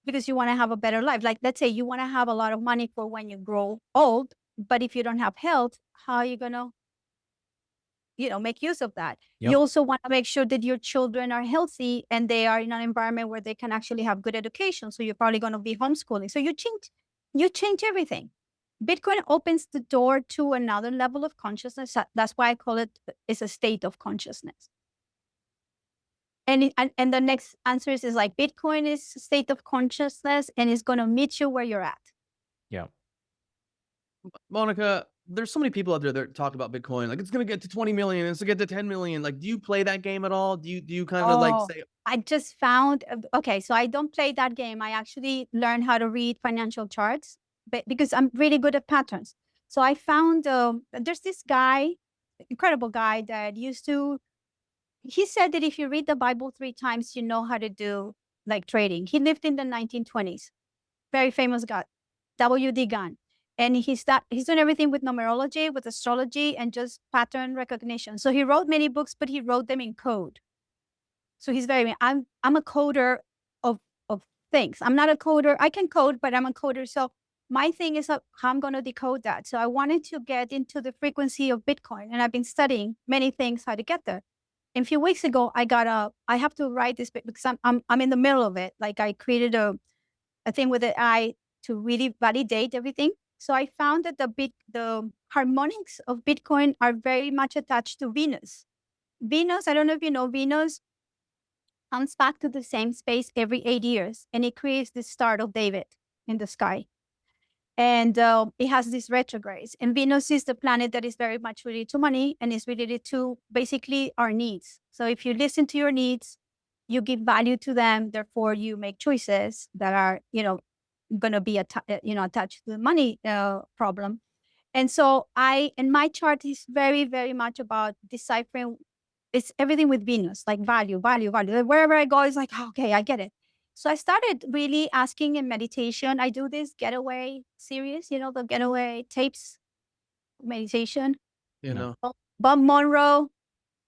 Because you want to have a better life. Like, let's say you want to have a lot of money for when you grow old, but if you don't have health, how are you going to, make use of that? Yep. You also want to make sure that your children are healthy and they are in an environment where they can actually have good education. So you're probably going to be homeschooling. So you change everything. Bitcoin opens the door to another level of consciousness. That's why I call it is a state of consciousness. And the next answer is like Bitcoin is a state of consciousness and it's going to meet you where you're at. Yeah. Monica, there's so many people out there that talk about Bitcoin, like it's going to get to 20 million, it's going to get to 10 million. Like, do you play that game at all? Do you kind of like say, I just found, okay, so I don't play that game. I actually learned how to read financial charts because I'm really good at patterns. So I found there's this guy, incredible guy that he said that if you read the Bible 3 times, you know how to do like trading. He lived in the 1920s, very famous guy, W.D. Gunn. And he's doing everything with numerology, with astrology, and just pattern recognition. So he wrote many books, but he wrote them in code. So he's I'm a coder of things. I'm not a coder. I can code, but I'm a coder. So my thing is how I'm going to decode that. So I wanted to get into the frequency of Bitcoin, and I've been studying many things how to get there. And a few weeks ago, I have to write this because I'm in the middle of it. Like I created a thing with AI to really validate everything. So I found that the harmonics of Bitcoin are very much attached to Venus. Venus, I don't know if you know, Venus comes back to the same space every 8 years, and it creates the Star of David in the sky. And it has these retrogrades. And Venus is the planet that is very much related to money and is related to basically our needs. So if you listen to your needs, you give value to them. Therefore, you make choices that are, going to be attached to the money problem. And so my chart is very, very much about deciphering. It's everything with Venus, like value. Wherever I go, it's like, okay, I get it. So I started really asking in meditation. I do this getaway series, the getaway tapes meditation. Bob Monroe,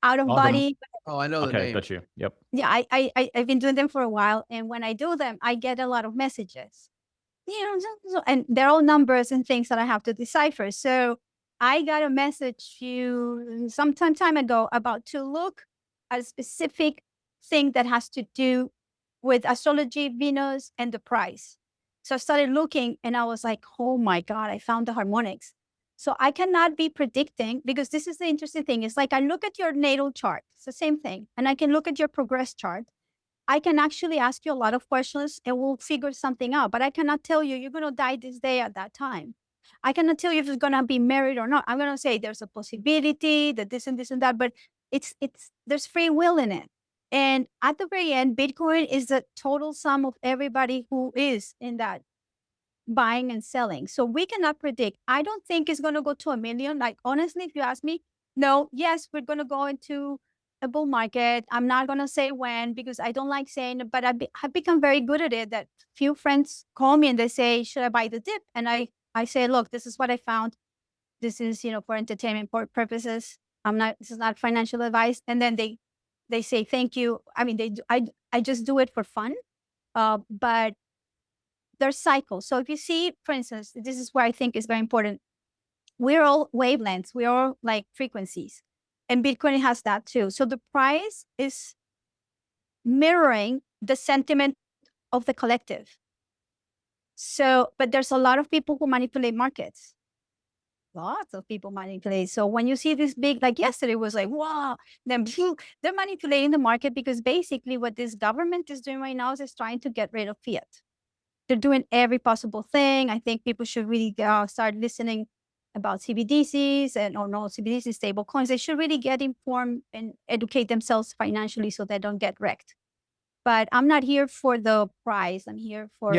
out of body. Oh, I know the name. Got you. Yep. Yeah, I've been doing them for a while. And when I do them, I get a lot of messages. And they're all numbers and things that I have to decipher. So I got a message some time ago about to look at a specific thing that has to do with astrology, Venus, and the price. So I started looking and I was like, oh my God, I found the harmonics. So I cannot be predicting, because this is the interesting thing. It's like I look at your natal chart. It's the same thing. And I can look at your progress chart. I can actually ask you a lot of questions and we'll figure something out. But I cannot tell you you're going to die this day at that time. I cannot tell you if you're going to be married or not. I'm going to say there's a possibility that this and that, but there's free will in it. And at the very end, Bitcoin is the total sum of everybody who is in that buying and selling. So we cannot predict. I don't think it's going to go to 1 million. Like, honestly, if you ask me, no, yes, we're going to go into a bull market. I'm not going to say when, because I don't like saying it, but I've become very good at it. That few friends call me and they say, should I buy the dip? And I say, look, this is what I found. This is, for entertainment purposes. This is not financial advice. And then they say, thank you. I mean, I just do it for fun. But there's cycles. So if you see, for instance, this is where I think is very important. We're all wavelengths. We're all like frequencies. And Bitcoin has that too. So the price is mirroring the sentiment of the collective. So, but there's a lot of people who manipulate markets. lots of people manipulate. So when you see this big, like yesterday was like, wow, then they're manipulating the market, because basically what this government is doing right now is trying to get rid of fiat. They're doing every possible thing. I think people should really start listening about CBDCs or no CBDC stable coins. They should really get informed and educate themselves financially so they don't get wrecked. But I'm not here for the price. I'm here for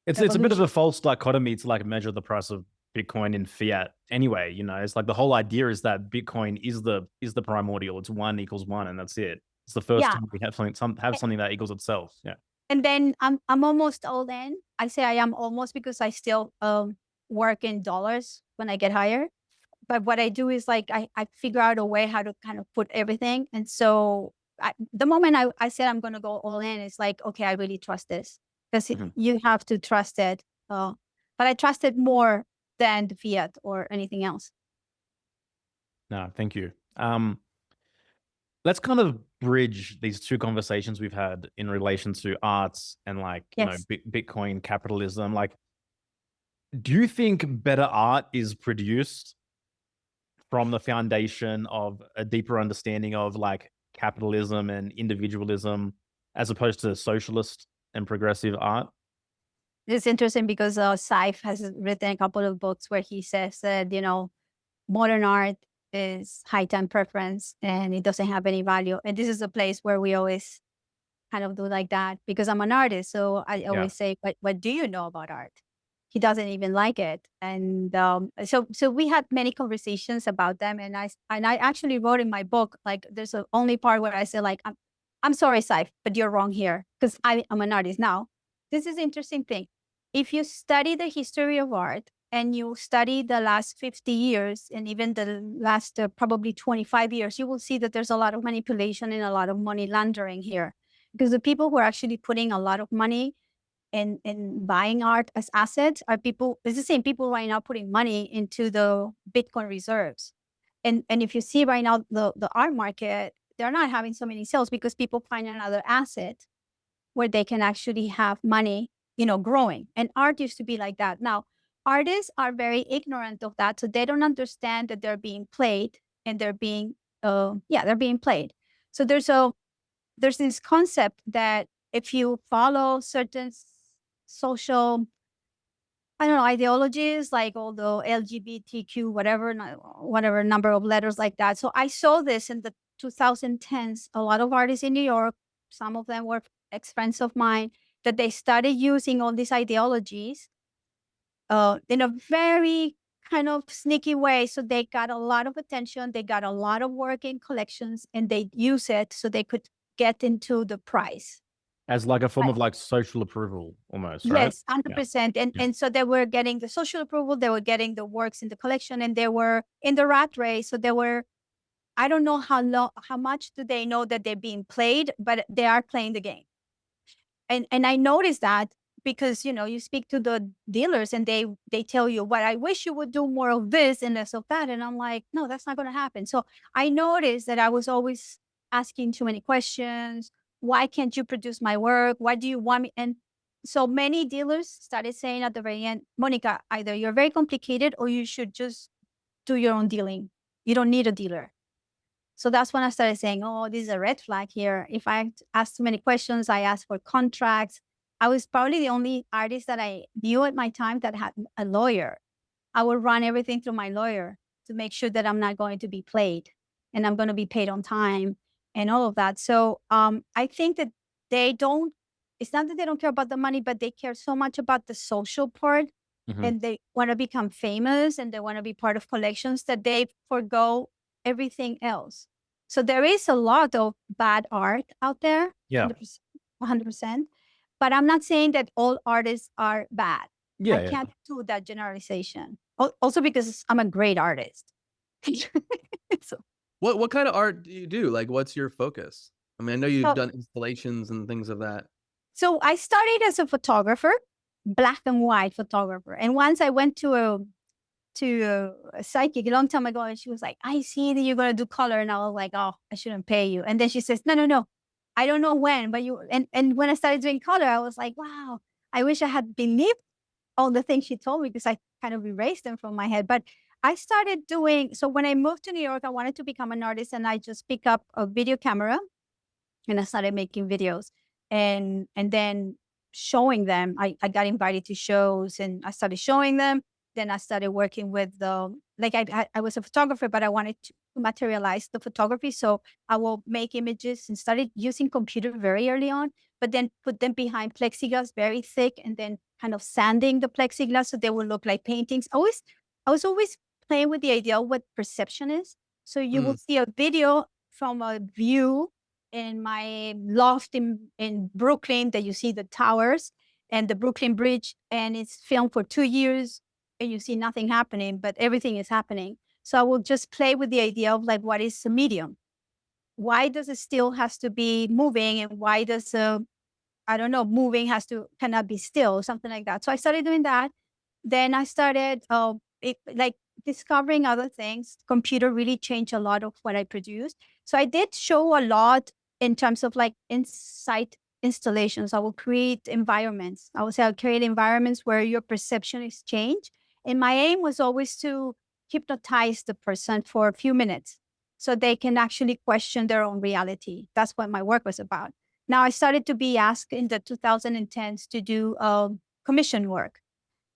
It's a bit of a false dichotomy to like measure the price of Bitcoin in fiat anyway. It's like the whole idea is that Bitcoin is the primordial. It's 1 = 1, and that's it. It's the first time we have something that equals itself. Yeah. And then I'm almost all in. I say I am almost because I still work in dollars when I get hired. But what I do is like I figure out a way how to kind of put everything. And so the moment I said I'm going to go all in, it's like, okay, I really trust this, because you have to trust it. But I trust it more than the fiat or anything else. No, thank you. Let's kind of bridge these two conversations we've had in relation to arts and like, Bitcoin, capitalism. Like, do you think better art is produced from the foundation of a deeper understanding of like capitalism and individualism as opposed to socialist and progressive art? It's interesting because Saif has written a couple of books where he says that, modern art is high time preference and it doesn't have any value. And this is a place where we always kind of do like that, because I'm an artist. So I always say, what do you know about art? He doesn't even like it. And so we had many conversations about them. And I actually wrote in my book, like there's a only part where I say like, I'm sorry, Saif, but you're wrong here, because I'm an artist. Now, this is the interesting thing. If you study the history of art and you study the last 50 years and even the last probably 25 years, you will see that there's a lot of manipulation and a lot of money laundering here. Because the people who are actually putting a lot of money in buying art as assets are people, it's the same people right now putting money into the Bitcoin reserves. And if you see right now the art market, they're not having so many sales because people find another asset where they can actually have money, growing. And art used to be like that. Now, artists are very ignorant of that. So they don't understand that they're being played and they're being played. So there's this concept that if you follow certain social, ideologies, like all the LGBTQ, whatever number of letters like that. So I saw this in the 2010s. A lot of artists in New York, some of them were ex-friends of mine, that they started using all these ideologies in a very kind of sneaky way. So they got a lot of attention, they got a lot of work in collections, and they use it so they could get into the price. As like a form of like social approval almost, right? Yes, 100%. And so they were getting the social approval, they were getting the works in the collection, and they were in the rat race. So they were, I don't know how much do they know that they're being played, but they are playing the game. And I noticed that because, you speak to the dealers and they tell you, what I wish you would do more of this and less of that. And I'm like, no, that's not going to happen. So I noticed that I was always asking too many questions. Why can't you produce my work? Why do you want me? And so many dealers started saying at the very end, Monika, either you're very complicated or you should just do your own dealing. You don't need a dealer. So that's when I started saying, oh, this is a red flag here. If I ask too many questions, I asked for contracts. I was probably the only artist that I knew at my time that had a lawyer. I would run everything through my lawyer to make sure that I'm not going to be played and I'm going to be paid on time and all of that. So I think that it's not that they don't care about the money, but they care so much about the social part. And they want to become famous and they want to be part of collections that they forgo everything else. So there is a lot of bad art out there. Yeah. 100%. But I'm not saying that all artists are bad. Yeah, I can't do that generalization. Also because I'm a great artist. So, what kind of art do you do? Like, what's your focus? I mean, I know you've done installations and things of that. So I started as a photographer, black and white photographer. And once I went to a psychic a long time ago, and she was like, I see that you're going to do color. And I was like, oh, I shouldn't pay you. And then she says, no. I don't know when, but and when I started doing color, I was like, wow, I wish I had believed all the things she told me, because I kind of erased them from my head. But I started doing, so when I moved to New York, I wanted to become an artist, and I just picked up a video camera and I started making videos, and then showing them. I got invited to shows and I started showing them. Then I started working with I was a photographer, but I wanted to materialize the photography. So I will make images and started using computer very early on, but then put them behind plexiglass very thick and then kind of sanding the plexiglass so they would look like paintings. I was always playing with the idea of what perception is. So you will see a video from a view in my loft in Brooklyn that you see the towers and the Brooklyn Bridge, and it's filmed for 2 years and you see nothing happening, but everything is happening. So I will just play with the idea of like, what is a medium? Why does it still has to be moving? And why does, I don't know, moving cannot be still, something like that. So I started doing that. Then I started discovering other things. Computer really changed a lot of what I produced. So I did show a lot in terms of like insight installations. I will create environments. I would say I'll create environments where your perception is changed. And my aim was always to hypnotize the person for a few minutes so they can actually question their own reality. That's what my work was about. Now I started to be asked in the 2010s to do commission work.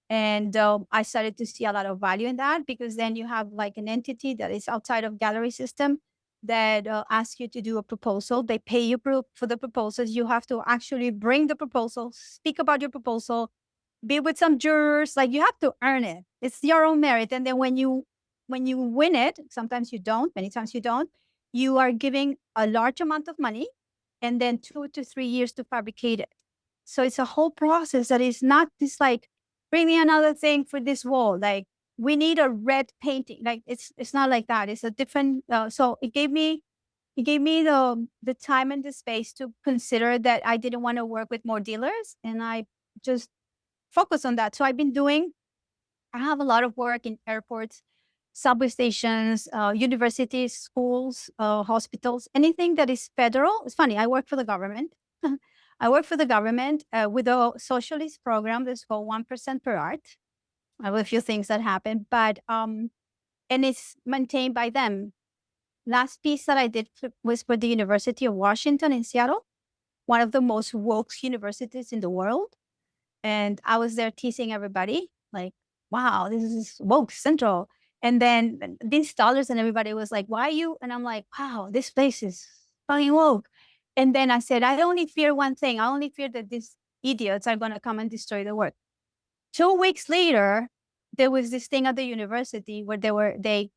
And I started to see a lot of value in that, because then you have like an entity that is outside of gallery system that asks you to do a proposal. They pay you for the proposals. You have to actually bring the proposal, speak about your proposal, be with some jurors. Like, you have to earn it. It's your own merit. And then when you win it, sometimes you don't, many times you don't, you are giving a large amount of money and then 2 to 3 years to fabricate it. So it's a whole process that is not just like, bring me another thing for this wall. Like, we need a red painting. Like, it's not like that. It's a different. So it gave me the time and the space to consider that I didn't want to work with more dealers, and I just focus on that. So I have a lot of work in airports, subway stations, universities, schools, hospitals, anything that is federal. It's funny, I work for the government. I work for the government with a socialist program that's called 1% per art. I have a few things that happen, but and it's maintained by them. Last piece that I did was for the University of Washington in Seattle, one of the most woke universities in the world. And I was there teasing everybody, like, wow, this is woke central. And then these scholars and everybody was like, why you? And I'm like, wow, this place is fucking woke. And then I said, I only fear one thing. I only fear that these idiots are going to come and destroy the work. 2 weeks later, there was this thing at the university where they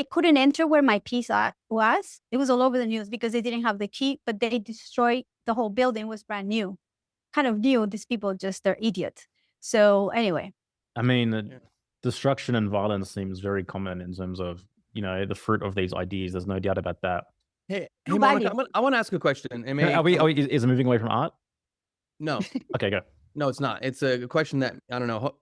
couldn't enter where my piece was. It was all over the news because they didn't have the key, but they destroyed the whole building. It was brand new. Kind of knew these people they're idiots. So anyway. I mean, the destruction and violence seems very common in terms of, the fruit of these ideas. There's no doubt about that. Hey, Monika, I want to ask a question. Is it moving away from art? No. Okay, go. No, it's not. It's a question that, I don't know,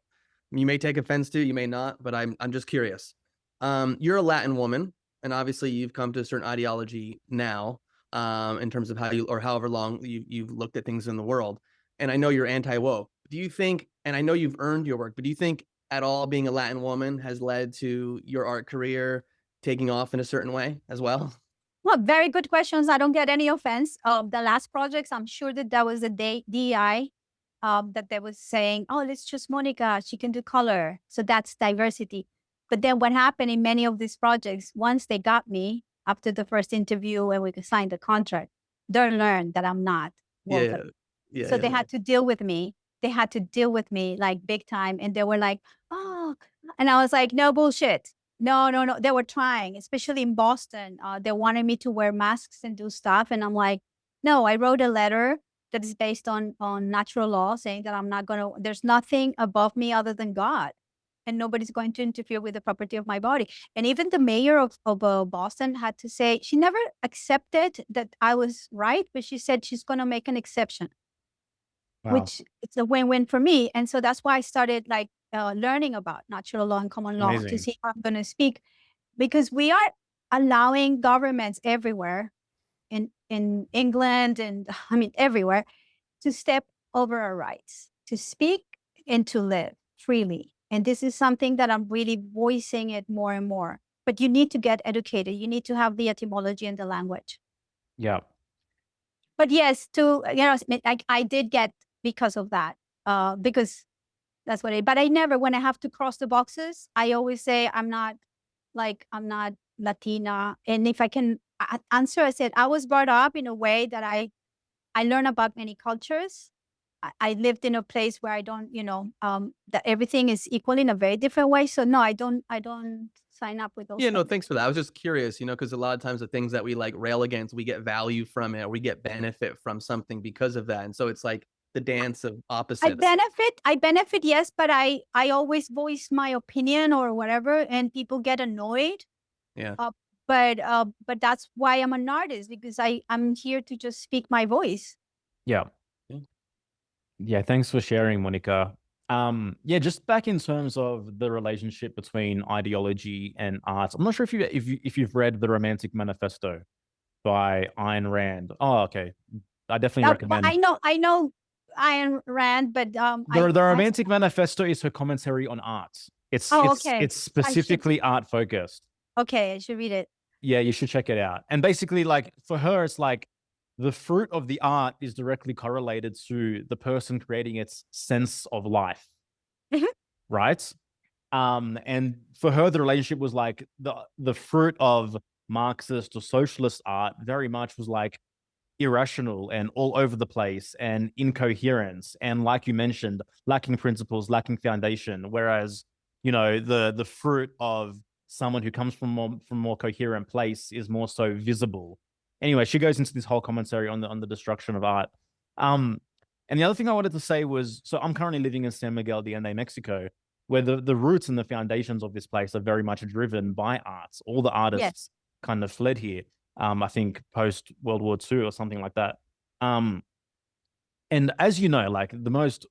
you may take offense to, you may not, but I'm just curious. You're a Latin woman, and obviously you've come to a certain ideology now, in terms of how or however long you've looked at things in the world. And I know you're anti-woke. Do you think, and I know you've earned your work, but do you think at all being a Latin woman has led to your art career taking off in a certain way as well? Well, very good questions. I don't get any offense. The last projects, I'm sure that was a DEI, that they was saying, oh, let's choose Monika. She can do color. So that's diversity. But then what happened in many of these projects, once they got me after the first interview and we signed the contract, they learned that I'm not welcome. Yeah. So they had to deal with me. They had to deal with me like big time. And they were like, oh, and I was like, no bullshit. No. They were trying, especially in Boston. They wanted me to wear masks and do stuff. And I'm like, no, I wrote a letter that is based on natural law saying that I'm not going to, there's nothing above me other than God. And nobody's going to interfere with the property of my body. And even the mayor of Boston had to say, she never accepted that I was right, but she said she's going to make an exception. Wow. Which it's a win-win for me. And so that's why I started learning about natural law and common law. Amazing. To see how I'm going to speak, because we are allowing governments everywhere in England and everywhere to step over our rights, to speak and to live freely. And this is something that I'm really voicing it more and more. But you need to get educated. You need to have the etymology and the language. Yeah. But yes, I did get because of that, because that's what but I never, when I have to cross the boxes, I always say I'm not Latina. And if I can answer, I said, I was brought up in a way that I learned about many cultures. I lived in a place where I don't, that everything is equal in a very different way. So no, I don't sign up with those Yeah, no, things. thanks for that. I was just curious, because a lot of times the things that we like rail against, we get value from it, or we get benefit from something because of that. And so it's like the dance of opposites. I benefit, yes, but I always voice my opinion or whatever, and people get annoyed. Yeah. But that's why I'm an artist, because I'm here to just speak my voice. Yeah. Yeah, thanks for sharing, Monica. Yeah, just back in terms of the relationship between ideology and art. I'm not sure if you've read The Romantic Manifesto by Ayn Rand. Oh, okay. I definitely recommend. I know Ayn Rand, but The Romantic Manifesto is her commentary on art. okay. It's specifically art focused. Okay, I should read it. Yeah, you should check it out. And basically, like, for her, it's like the fruit of the art is directly correlated to the person creating its sense of life. Right? And for her, the relationship was like the fruit of Marxist or socialist art very much was like irrational and all over the place and incoherence, and like you mentioned, lacking principles, lacking foundation. Whereas, the fruit of someone who comes from more coherent place is more so visible. Anyway, she goes into this whole commentary on the destruction of art. And the other thing I wanted to say was, so I'm currently living in San Miguel de Allende, Mexico, where the roots and the foundations of this place are very much driven by arts. All the artists kind of fled here. I think post World War II or something like that. And as you know, like, the most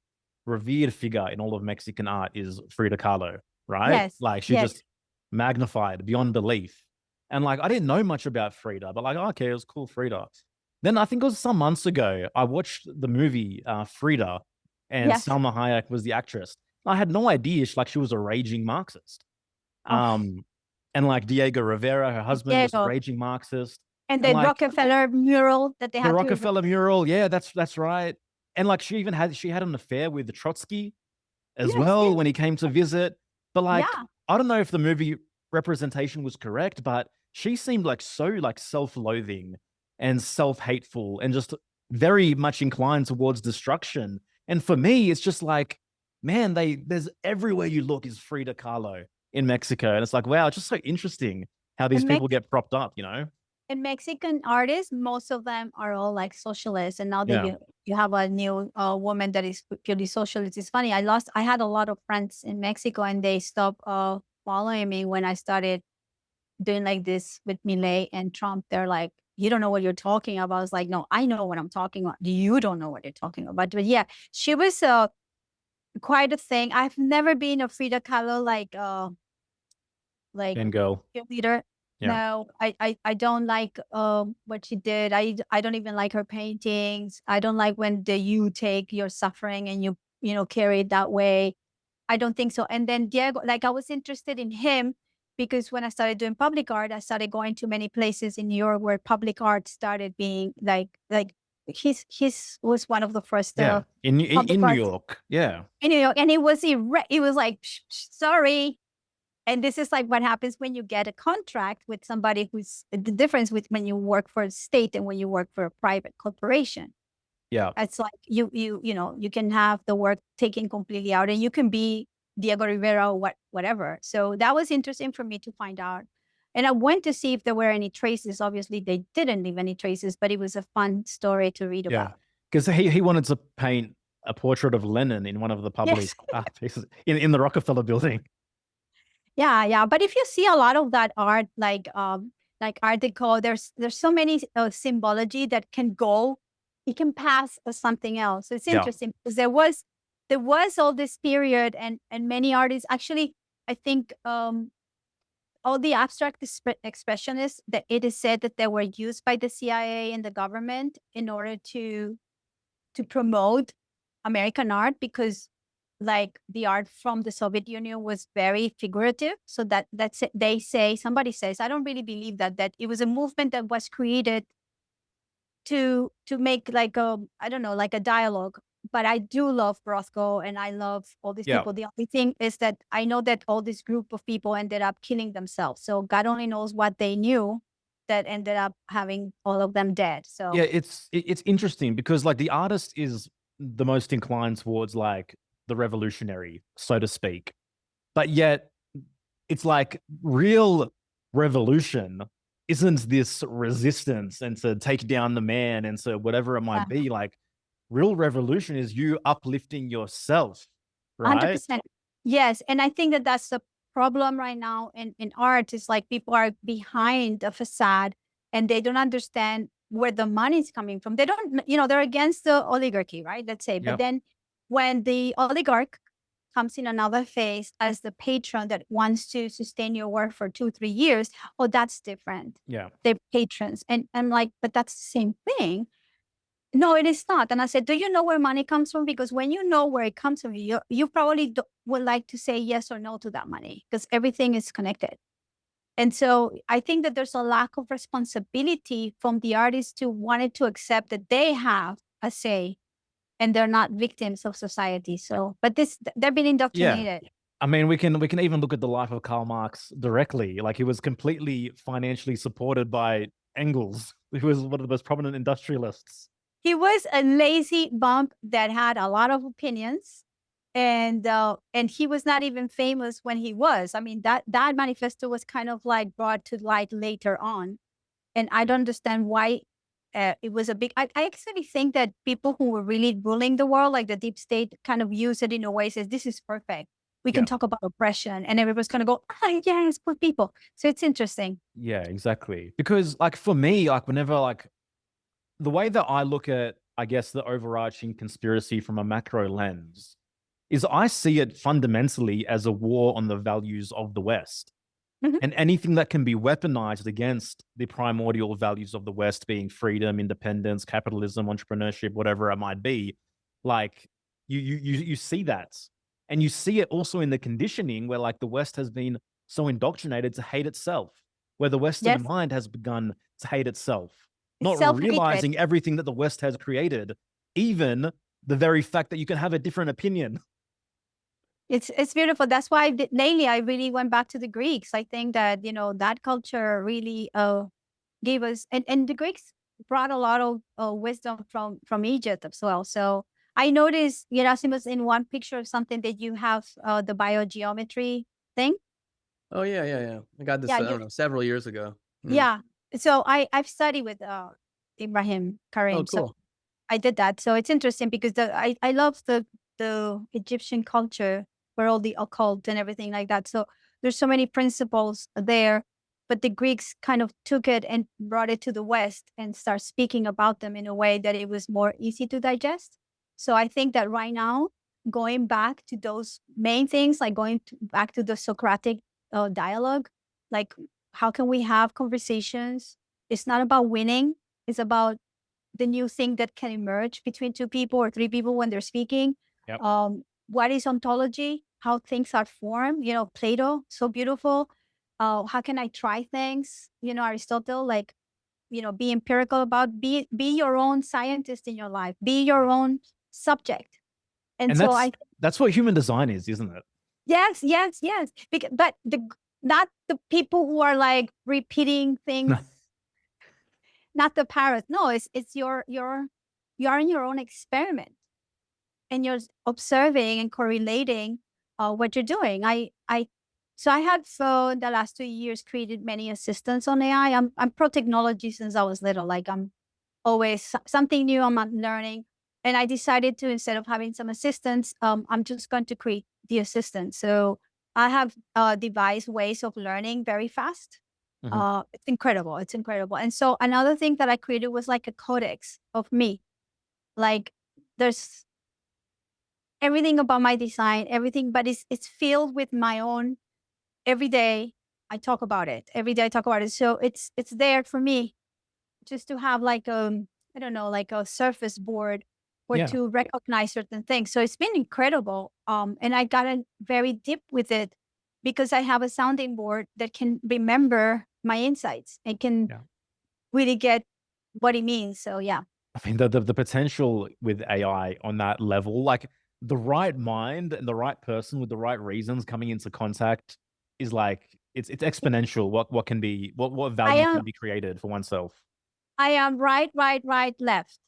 revered figure in all of Mexican art is Frida Kahlo, right? Yes. Like, she just magnified beyond belief. And like, I didn't know much about Frida, but like, okay, it was cool, Frida. Then I think it was some months ago, I watched the movie Frida, and Salma Hayek was the actress. I had no idea she was a raging Marxist. And like Diego Rivera, her husband, was a raging Marxist. And the Rockefeller mural that they had. The Rockefeller mural, yeah, that's right. And like, she had an affair with Trotsky as well when he came to visit. But like, I don't know if the movie representation was correct, but she seemed like so like self-loathing and self-hateful and just very much inclined towards destruction. And for me, it's just like, man, there's everywhere you look is Frida Kahlo in Mexico. And it's like, wow, it's just so interesting how these people get propped up, And Mexican artists, most of them are all like socialists. And now you have a new woman that is purely socialist. It's funny. I had a lot of friends in Mexico, and they stopped following me when I started doing like this with Milei and Trump. They're like, you don't know what you're talking about. I was like, no, I know what I'm talking about. You don't know what you're talking about. But yeah, she was quite a thing. I've never been a Frida Kahlo fangirl leader. Yeah. No, I don't like what she did. I don't even like her paintings. I don't like when you take your suffering and you carry it that way. I don't think so. And then Diego, like, I was interested in him because when I started doing public art, I started going to many places in New York where public art started being like his was one of the first in New York. Yeah. In New York. And it was like, sorry. And this is like what happens when you get a contract with somebody who's the difference with when you work for a state and when you work for a private corporation. Yeah. It's like you can have the work taken completely out, and you can be Diego Rivera or whatever. So that was interesting for me to find out. And I went to see if there were any traces. Obviously, they didn't leave any traces, but it was a fun story to read about. Because he wanted to paint a portrait of Lenin in one of the public art pieces in the Rockefeller building. Yeah. But if you see a lot of that art, like Art Deco, there's so many symbology that can go. It can pass as something else. So it's interesting because there was all this period, and many artists actually, I think, all the abstract expressionists, that it is said that they were used by the CIA and the government in order to promote American art, because like the art from the Soviet Union was very figurative. So that's it. Somebody says, I don't really believe that it was a movement that was created to make like I don't know, like a dialogue. But I do love Rothko and I love all these people. The only thing is that I know that all this group of people ended up killing themselves. So God only knows what they knew that ended up having all of them dead. So yeah, it's interesting because like the artist is the most inclined towards like the revolutionary, so to speak, but yet it's like real revolution isn't this resistance and to take down the man and so whatever it might be. Like real revolution is you uplifting yourself, right? 100%. Yes. And I think that that's the problem right now in art is like people are behind a facade and they don't understand where the money's coming from. They don't, they're against the oligarchy, right? Let's say. But then when the oligarch comes in another phase as the patron that wants to sustain your work for 2-3 years, oh, that's different. Yeah. They're patrons. And I'm like, but that's the same thing. No, it is not. And I said, do you know where money comes from? Because when you know where it comes from, you probably would like to say yes or no to that money because everything is connected. And so I think that there's a lack of responsibility from the artists to wanted to accept that they have a say and they're not victims of society. So, but they've been indoctrinated. Yeah. I mean, we can even look at the life of Karl Marx directly. Like he was completely financially supported by Engels, who was one of the most prominent industrialists. He was a lazy bump that had a lot of opinions, and he was not even famous when he was. I mean, that manifesto was kind of like brought to light later on, and I don't understand why it was a big. I actually think that people who were really ruling the world, like the deep state, kind of use it in a way says this is perfect. We can talk about oppression, and everybody's gonna go, oh, yes, good people. So it's interesting. Yeah, exactly. Because like for me, like whenever like the way that I look at, I guess, the overarching conspiracy from a macro lens is I see it fundamentally as a war on the values of the West. Mhm. And anything that can be weaponized against the primordial values of the West being freedom, independence, capitalism, entrepreneurship, whatever it might be, like you see that. And you see it also in the conditioning where like the West has been so indoctrinated to hate itself, where the Western mind has begun to hate itself, not realizing everything that the West has created, even the very fact that you can have a different opinion. It's beautiful. That's why lately I really went back to the Greeks. I think that, that culture really gave us, and the Greeks brought a lot of wisdom from Egypt as well. So I noticed, Gerasimos, in one picture of something that you have the biogeometry thing. Oh, yeah. I got this, Yeah, I don't know, several years ago. Yeah. So I've studied with Ibrahim Karim. Oh, cool. So I did that. So it's interesting because I love the Egyptian culture where all the occult and everything like that. So there's so many principles there, but the Greeks kind of took it and brought it to the West and start speaking about them in a way that it was more easy to digest. So I think that right now, going back to those main things, like back to the Socratic dialogue, like how can we have conversations? It's not about winning. It's about the new thing that can emerge between 2 people or 3 people when they're speaking. Yep. What is ontology? How things are formed? Plato, so beautiful. How can I try things? Aristotle, like, be empirical about, be your own scientist in your life, be your own subject. And so that's what human design is, isn't it? Yes. But not the people who are like repeating things. Not the parrot. No, it's you're in your own experiment, and you're observing and correlating what you're doing. So I have for the last 2 years created many assistants on AI. I'm pro technology since I was little. Like I'm always something new I'm learning, and I decided to, instead of having some assistants, I'm just going to create the assistant. So I have devised ways of learning very fast. It's incredible. It's incredible. And so another thing that I created was like a codex of me. Like there's everything about my design, everything, but it's filled with my own. Every day I talk about it. Every day I talk about it. So it's there for me just to have like I don't know, like a surface board or Yeah. to recognize certain things. So it's been incredible. And I gotten very deep with it because I have a sounding board that can remember my insights and can really get what it means. So yeah. I mean, the potential with AI on that level, like the right mind and the right person with the right reasons coming into contact is like it's exponential. What can be what value can be created for oneself? I am right, left.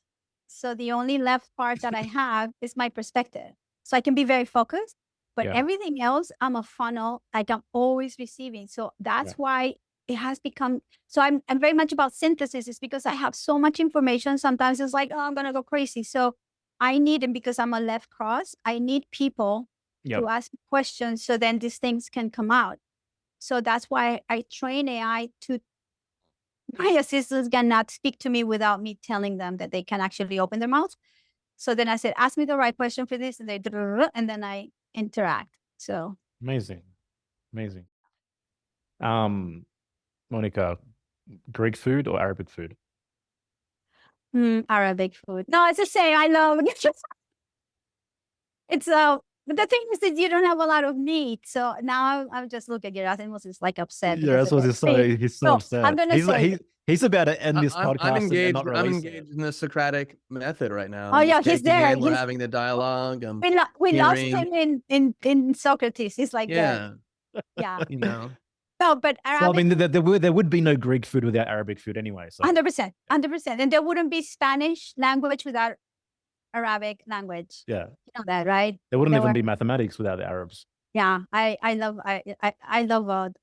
So the only left part that I have is my perspective. So I can be very focused, but everything else, I'm a funnel. Like I'm always receiving. So that's why it has become, so I'm very much about synthesis. It's because I have so much information. Sometimes it's like, oh, I'm going to go crazy. So I need, and because I'm a left cross, I need people to ask questions. So then these things can come out. So that's why I train AI to, my assistants cannot speak to me without me telling them that they can actually open their mouth. So then I said, ask me the right question for this. And they, and then I interact. So Amazing. Monica, Greek food or Arabic food? Arabic food. No, it's the same. I love it's but the thing is that you don't have a lot of meat. So now I'm just looking at Erasmus is like upset. Yeah, that's what he's so upset. I'm gonna say he's about to end this podcast I'm engaged, and not release I'm engaged in the Socratic method right now. Oh yeah, he's there. We're having the dialogue. We lost him in Socrates. He's like yeah. You know. No, but Arabic, so, I mean, there would be no Greek food without Arabic food anyway. So 100%, and there wouldn't be Spanish language without Arabic language. Yeah, you know that, right? There wouldn't even be mathematics without the Arabs. Yeah, I love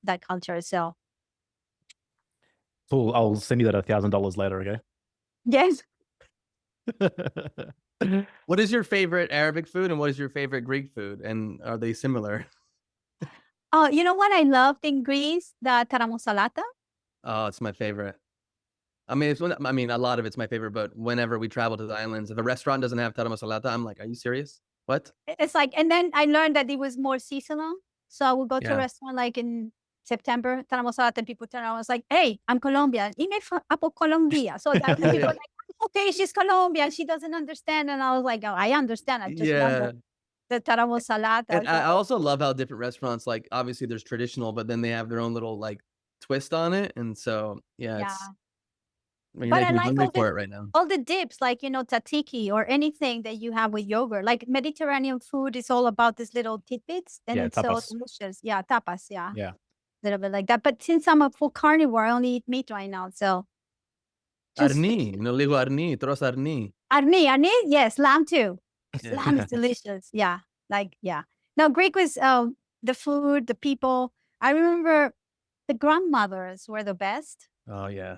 that culture. So Cool. I'll send you that $1,000 later. Okay. Yes. What is your favorite Arabic food and what is your favorite Greek food? And are they similar? Oh, you know what I loved in Greece? The taramosalata. Oh, it's my favorite. I mean, a lot of it's my favorite, but whenever we travel to the islands, if a restaurant doesn't have taramosalata, I'm like, are you serious? What? It's like, and then I learned that it was more seasonal. So I would go to a restaurant like in September, taramosalata, and people turn around. I was like, hey, I'm Colombian. Apo Colombia. So that people were like, okay, she's Colombian. She doesn't understand. And I was like, oh, I understand. I just love the taramosalata. And I also love how different restaurants, like obviously there's traditional, but then they have their own little like twist on it. And so, it's, you're making me hungry for it right now. All the dips, like, tzatziki or anything that you have with yogurt, like Mediterranean food is all about these little tidbits. And it's tapas. so delicious. Yeah, tapas. Yeah. Yeah. A little bit like that. But since I'm a full carnivore, I only eat meat right now. So. Arni, no ligo arni, tros arni. Arni, yes, lamb too. Lamb is delicious. Yeah. No, Greek was the food, the people. I remember the grandmothers were the best. Oh yeah.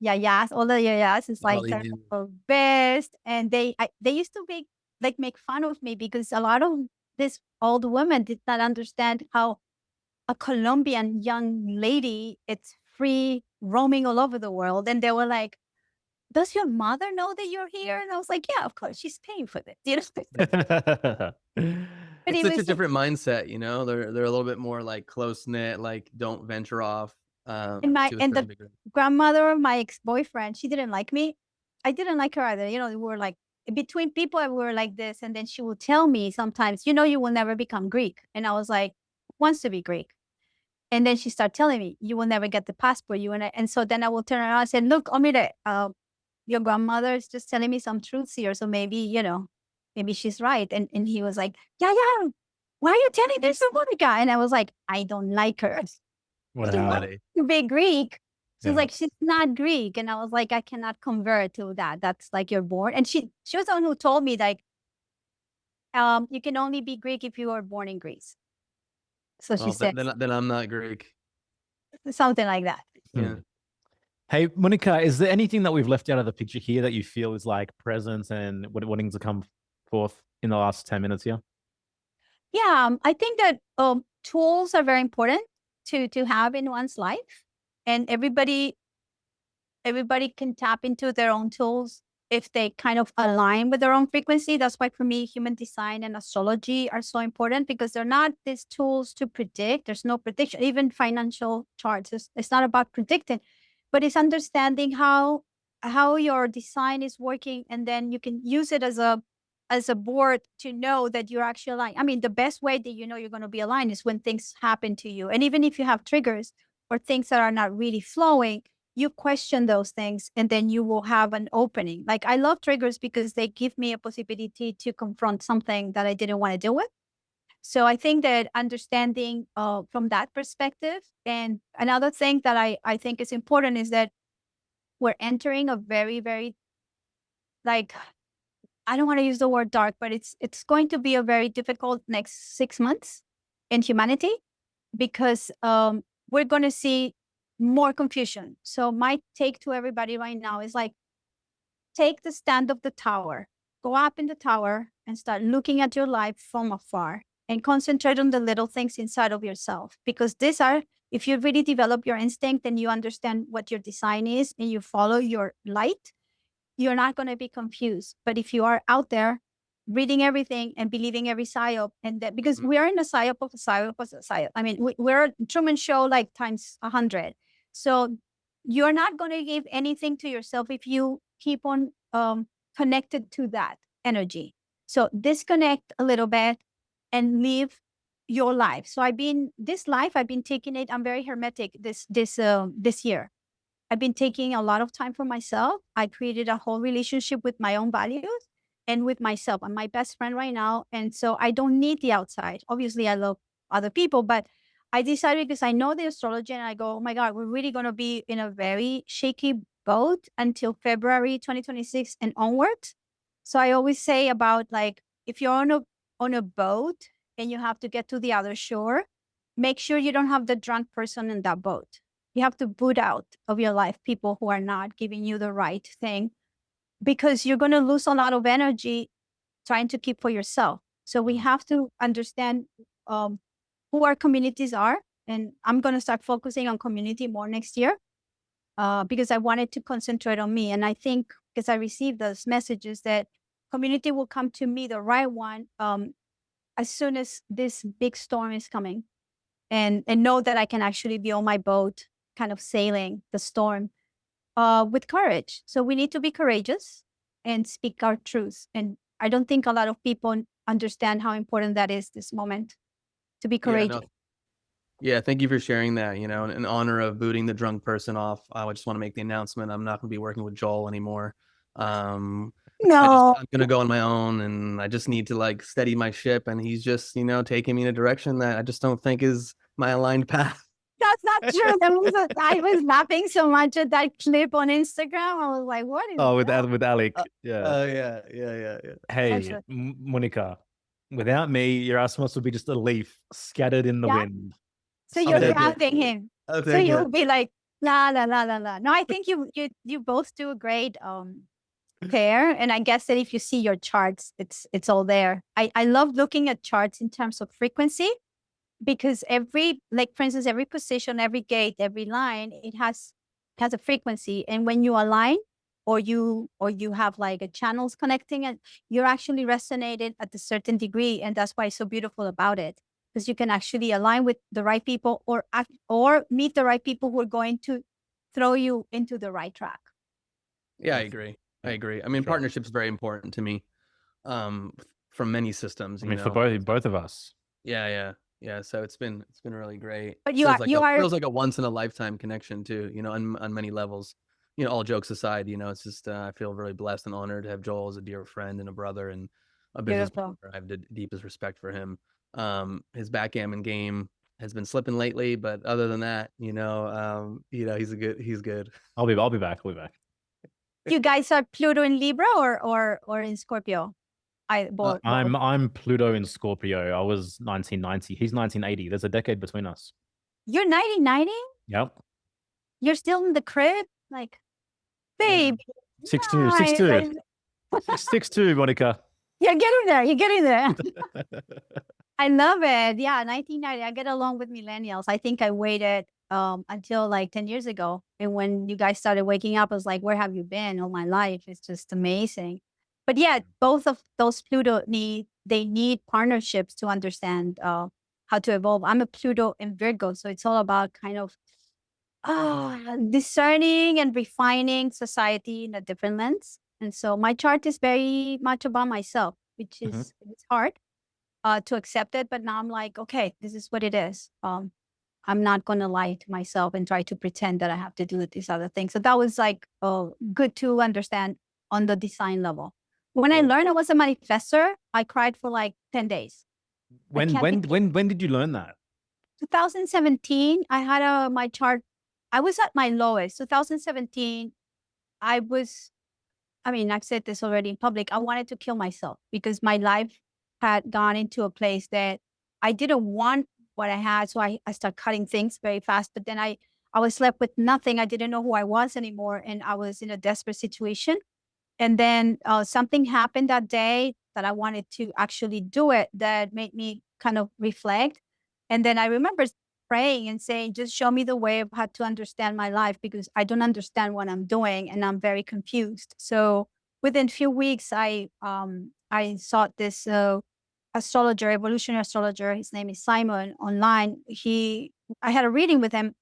Yayas, all the yayas is like the best. And they used to make fun of me because a lot of these old women did not understand how a Colombian young lady, it's free roaming all over the world. And they were like, does your mother know that you're here? And I was like, yeah, of course, she's paying for this. It's such a different mindset, They're a little bit more like close knit, like don't venture off. And the grandmother of my ex-boyfriend, she didn't like me. I didn't like her either. We were like between people, and we were like this. And then she would tell me sometimes, you will never become Greek. And I was like, wants to be Greek. And then she started telling me, you will never get the passport. And so then I will turn around and say, look, Omire, your grandmother is just telling me some truths here. So maybe, maybe she's right. And he was like, yeah. Why are you telling this to Monika? And I was like, I don't like her. To be Greek. She's like, she's not Greek. And I was like, I cannot convert to that. That's like you're born. And she was the one who told me like, you can only be Greek if you are born in Greece. So she said, then I'm not Greek. Something like that. Yeah. Hey, Monika, is there anything that we've left out of the picture here that you feel is like present and wanting to come forth in the last 10 minutes here? Yeah, I think that tools are very important to have in one's life, and everybody can tap into their own tools if they kind of align with their own frequency. That's why for me, human design and astrology are so important, because they're not these tools to predict. There's no prediction. Even financial charts, it's not about predicting, but it's understanding how your design is working, and then you can use it as a as a board to know that you're actually aligned. I mean, the best way that you know you're going to be aligned is when things happen to you. And even if you have triggers or things that are not really flowing, you question those things and then you will have an opening. Like I love triggers because they give me a possibility to confront something that I didn't want to deal with. So I think that understanding from that perspective. And another thing that I think is important is that we're entering a very, very, like, I don't want to use the word dark, but it's going to be a very difficult next 6 months in humanity because we're going to see more confusion. So my take to everybody right now is like, take the stand of the tower, go up in the tower and start looking at your life from afar and concentrate on the little things inside of yourself. Because these are, if you really develop your instinct and you understand what your design is and you follow your light, you're not going to be confused. But if you are out there reading everything and believing every psyop, and that because we are in a psyop of a psyop of a psyop. I mean, we're a Truman Show like times 100. So you're not going to give anything to yourself if you keep on connected to that energy. So disconnect a little bit and live your life. So I've been taking it. I'm very hermetic this year. I've been taking a lot of time for myself. I created a whole relationship with my own values and with myself. I'm my best friend right now. And so I don't need the outside. Obviously, I love other people, but I decided because I know the astrology and I go, oh my God, we're really going to be in a very shaky boat until February 2026 and onwards. So I always say about like, if you're on a boat and you have to get to the other shore, make sure you don't have the drunk person in that boat. You have to boot out of your life people who are not giving you the right thing because you're going to lose a lot of energy trying to keep for yourself. So we have to understand who our communities are. And I'm going to start focusing on community more next year because I wanted to concentrate on me. And I think because I received those messages that community will come to me, the right one, as soon as this big storm is coming. And know that I can actually be on my boat, kind of sailing the storm with courage. So we need to be courageous and speak our truth. And I don't think a lot of people understand how important that is this moment, to be courageous. Yeah, thank you for sharing that. You know, in honor of booting the drunk person off, I just want to make the announcement I'm not going to be working with Joel anymore. I'm going to go on my own, and I just need to like steady my ship. And he's just, you know, taking me in a direction that I just don't think is my aligned path. That's not true. I was laughing so much at that clip on Instagram. I was like, what is that? With Alec. Yeah. Hey, Monika, without me, your Asmos would be just a leaf scattered in the wind. So you're grounding him. So you'll be like, la, la, la, la, la. No, I think you both do a great pair. And I guess that if you see your charts, it's all there. I love looking at charts in terms of frequency because every, like for instance, every position, every gate, every line, it has a frequency. And when you align or you have like a channels connecting it, you're actually resonated at a certain degree. And that's why it's so beautiful about it. Because you can actually align with the right people or meet the right people who are going to throw you into the right track. Yeah, I agree. I mean, partnership is very important to me from many systems. I mean, for both of us. Yeah. So it's been really great. But feels like a once in a lifetime connection too, you know, on many levels. You know, all jokes aside, you know, it's just I feel really blessed and honored to have Joel as a dear friend and a brother and a business partner. I have the deepest respect for him. His backgammon game has been slipping lately, but other than that, you know, he's good. I'll be back. You guys are Pluto in Libra or in Scorpio? I'm Pluto in Scorpio. I was 1990. He's 1980. There's a decade between us. You're 1990? Yep. You're still in the crib? Like, babe. 6'2", Monika. You're getting there. I love it. Yeah, 1990. I get along with millennials. I think I waited until like 10 years ago. And when you guys started waking up, I was like, where have you been all my life? It's just amazing. But yeah, both of those Pluto need partnerships to understand how to evolve. I'm a Pluto in Virgo, so it's all about kind of discerning and refining society in a different lens. And so my chart is very much about myself. which is it's hard to accept it. But now I'm like, okay, this is what it is. I'm not going to lie to myself and try to pretend that I have to do these other things. So that was like good to understand on the design level. When I learned I was a manifestor, I cried for like 10 days. When did you learn that? 2017, I had my chart. I was at my lowest. 2017, I've said this already in public. I wanted to kill myself because my life had gone into a place that I didn't want what I had. So I started cutting things very fast. But then I was left with nothing. I didn't know who I was anymore. And I was in a desperate situation. And then something happened that day that I wanted to actually do it that made me kind of reflect. And then I remember praying and saying, just show me the way of how to understand my life because I don't understand what I'm doing and I'm very confused. So within a few weeks, I sought this astrologer, evolutionary astrologer. His name is Simon online. I had a reading with him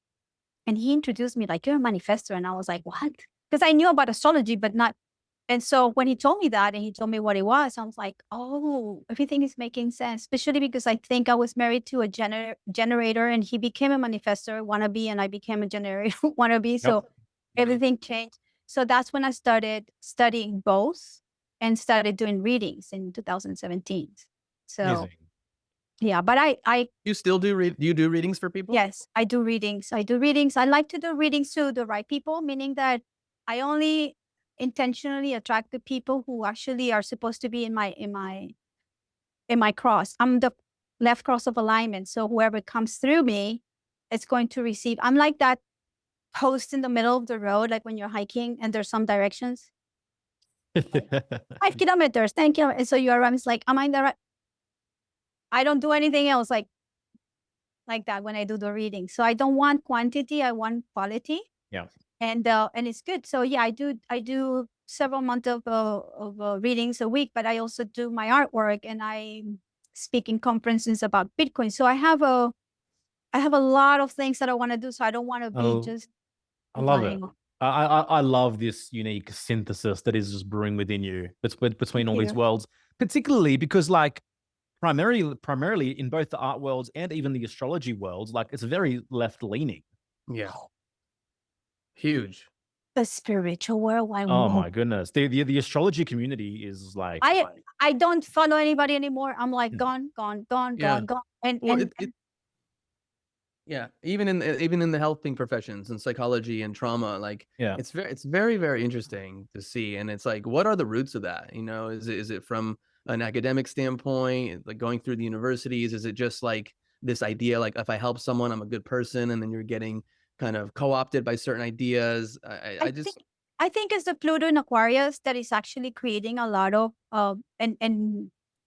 and he introduced me like, you're a manifestor. And I was like, what? Because I knew about astrology, but not. And so when he told me that and he told me what it was, I was like, oh, everything is making sense, especially because I think I was married to a generator and he became a manifestor wannabe and I became a generator wannabe. So everything changed. So that's when I started studying both and started doing readings in 2017. So Amazing. yeah, but I You still do you do readings for people? Yes, I do readings. I like to do readings to the right people, meaning that I only intentionally attract the people who actually are supposed to be in my cross. I'm the left cross of alignment. So whoever comes through me is going to receive. I'm like that post in the middle of the road, like when you're hiking and there's some directions. 5 kilometers, 10 kilometers. And so you're around, it's like, am I in the right? I don't do anything else like that when I do the reading. So I don't want quantity, I want quality. Yeah. And it's good. So yeah, I do several months of readings a week, but I also do my artwork and I speak in conferences about Bitcoin. So I have a lot of things that I want to do. So I don't want to be just. I love it. I love this unique synthesis that is just brewing within you between all these worlds, particularly because like primarily in both the art worlds and even the astrology worlds, like it's very left leaning. Yeah. Huge. The spiritual world. Oh my goodness. The astrology community is like I don't follow anybody anymore. I'm like gone. And yeah, even in the helping professions and psychology and trauma, like it's very, very interesting to see. And it's like, what are the roots of that? You know, is it from an academic standpoint, like going through the universities? Is it just like this idea, like if I help someone, I'm a good person, and then you're getting kind of co-opted by certain ideas? I think it's the Pluto in Aquarius that is actually creating a lot of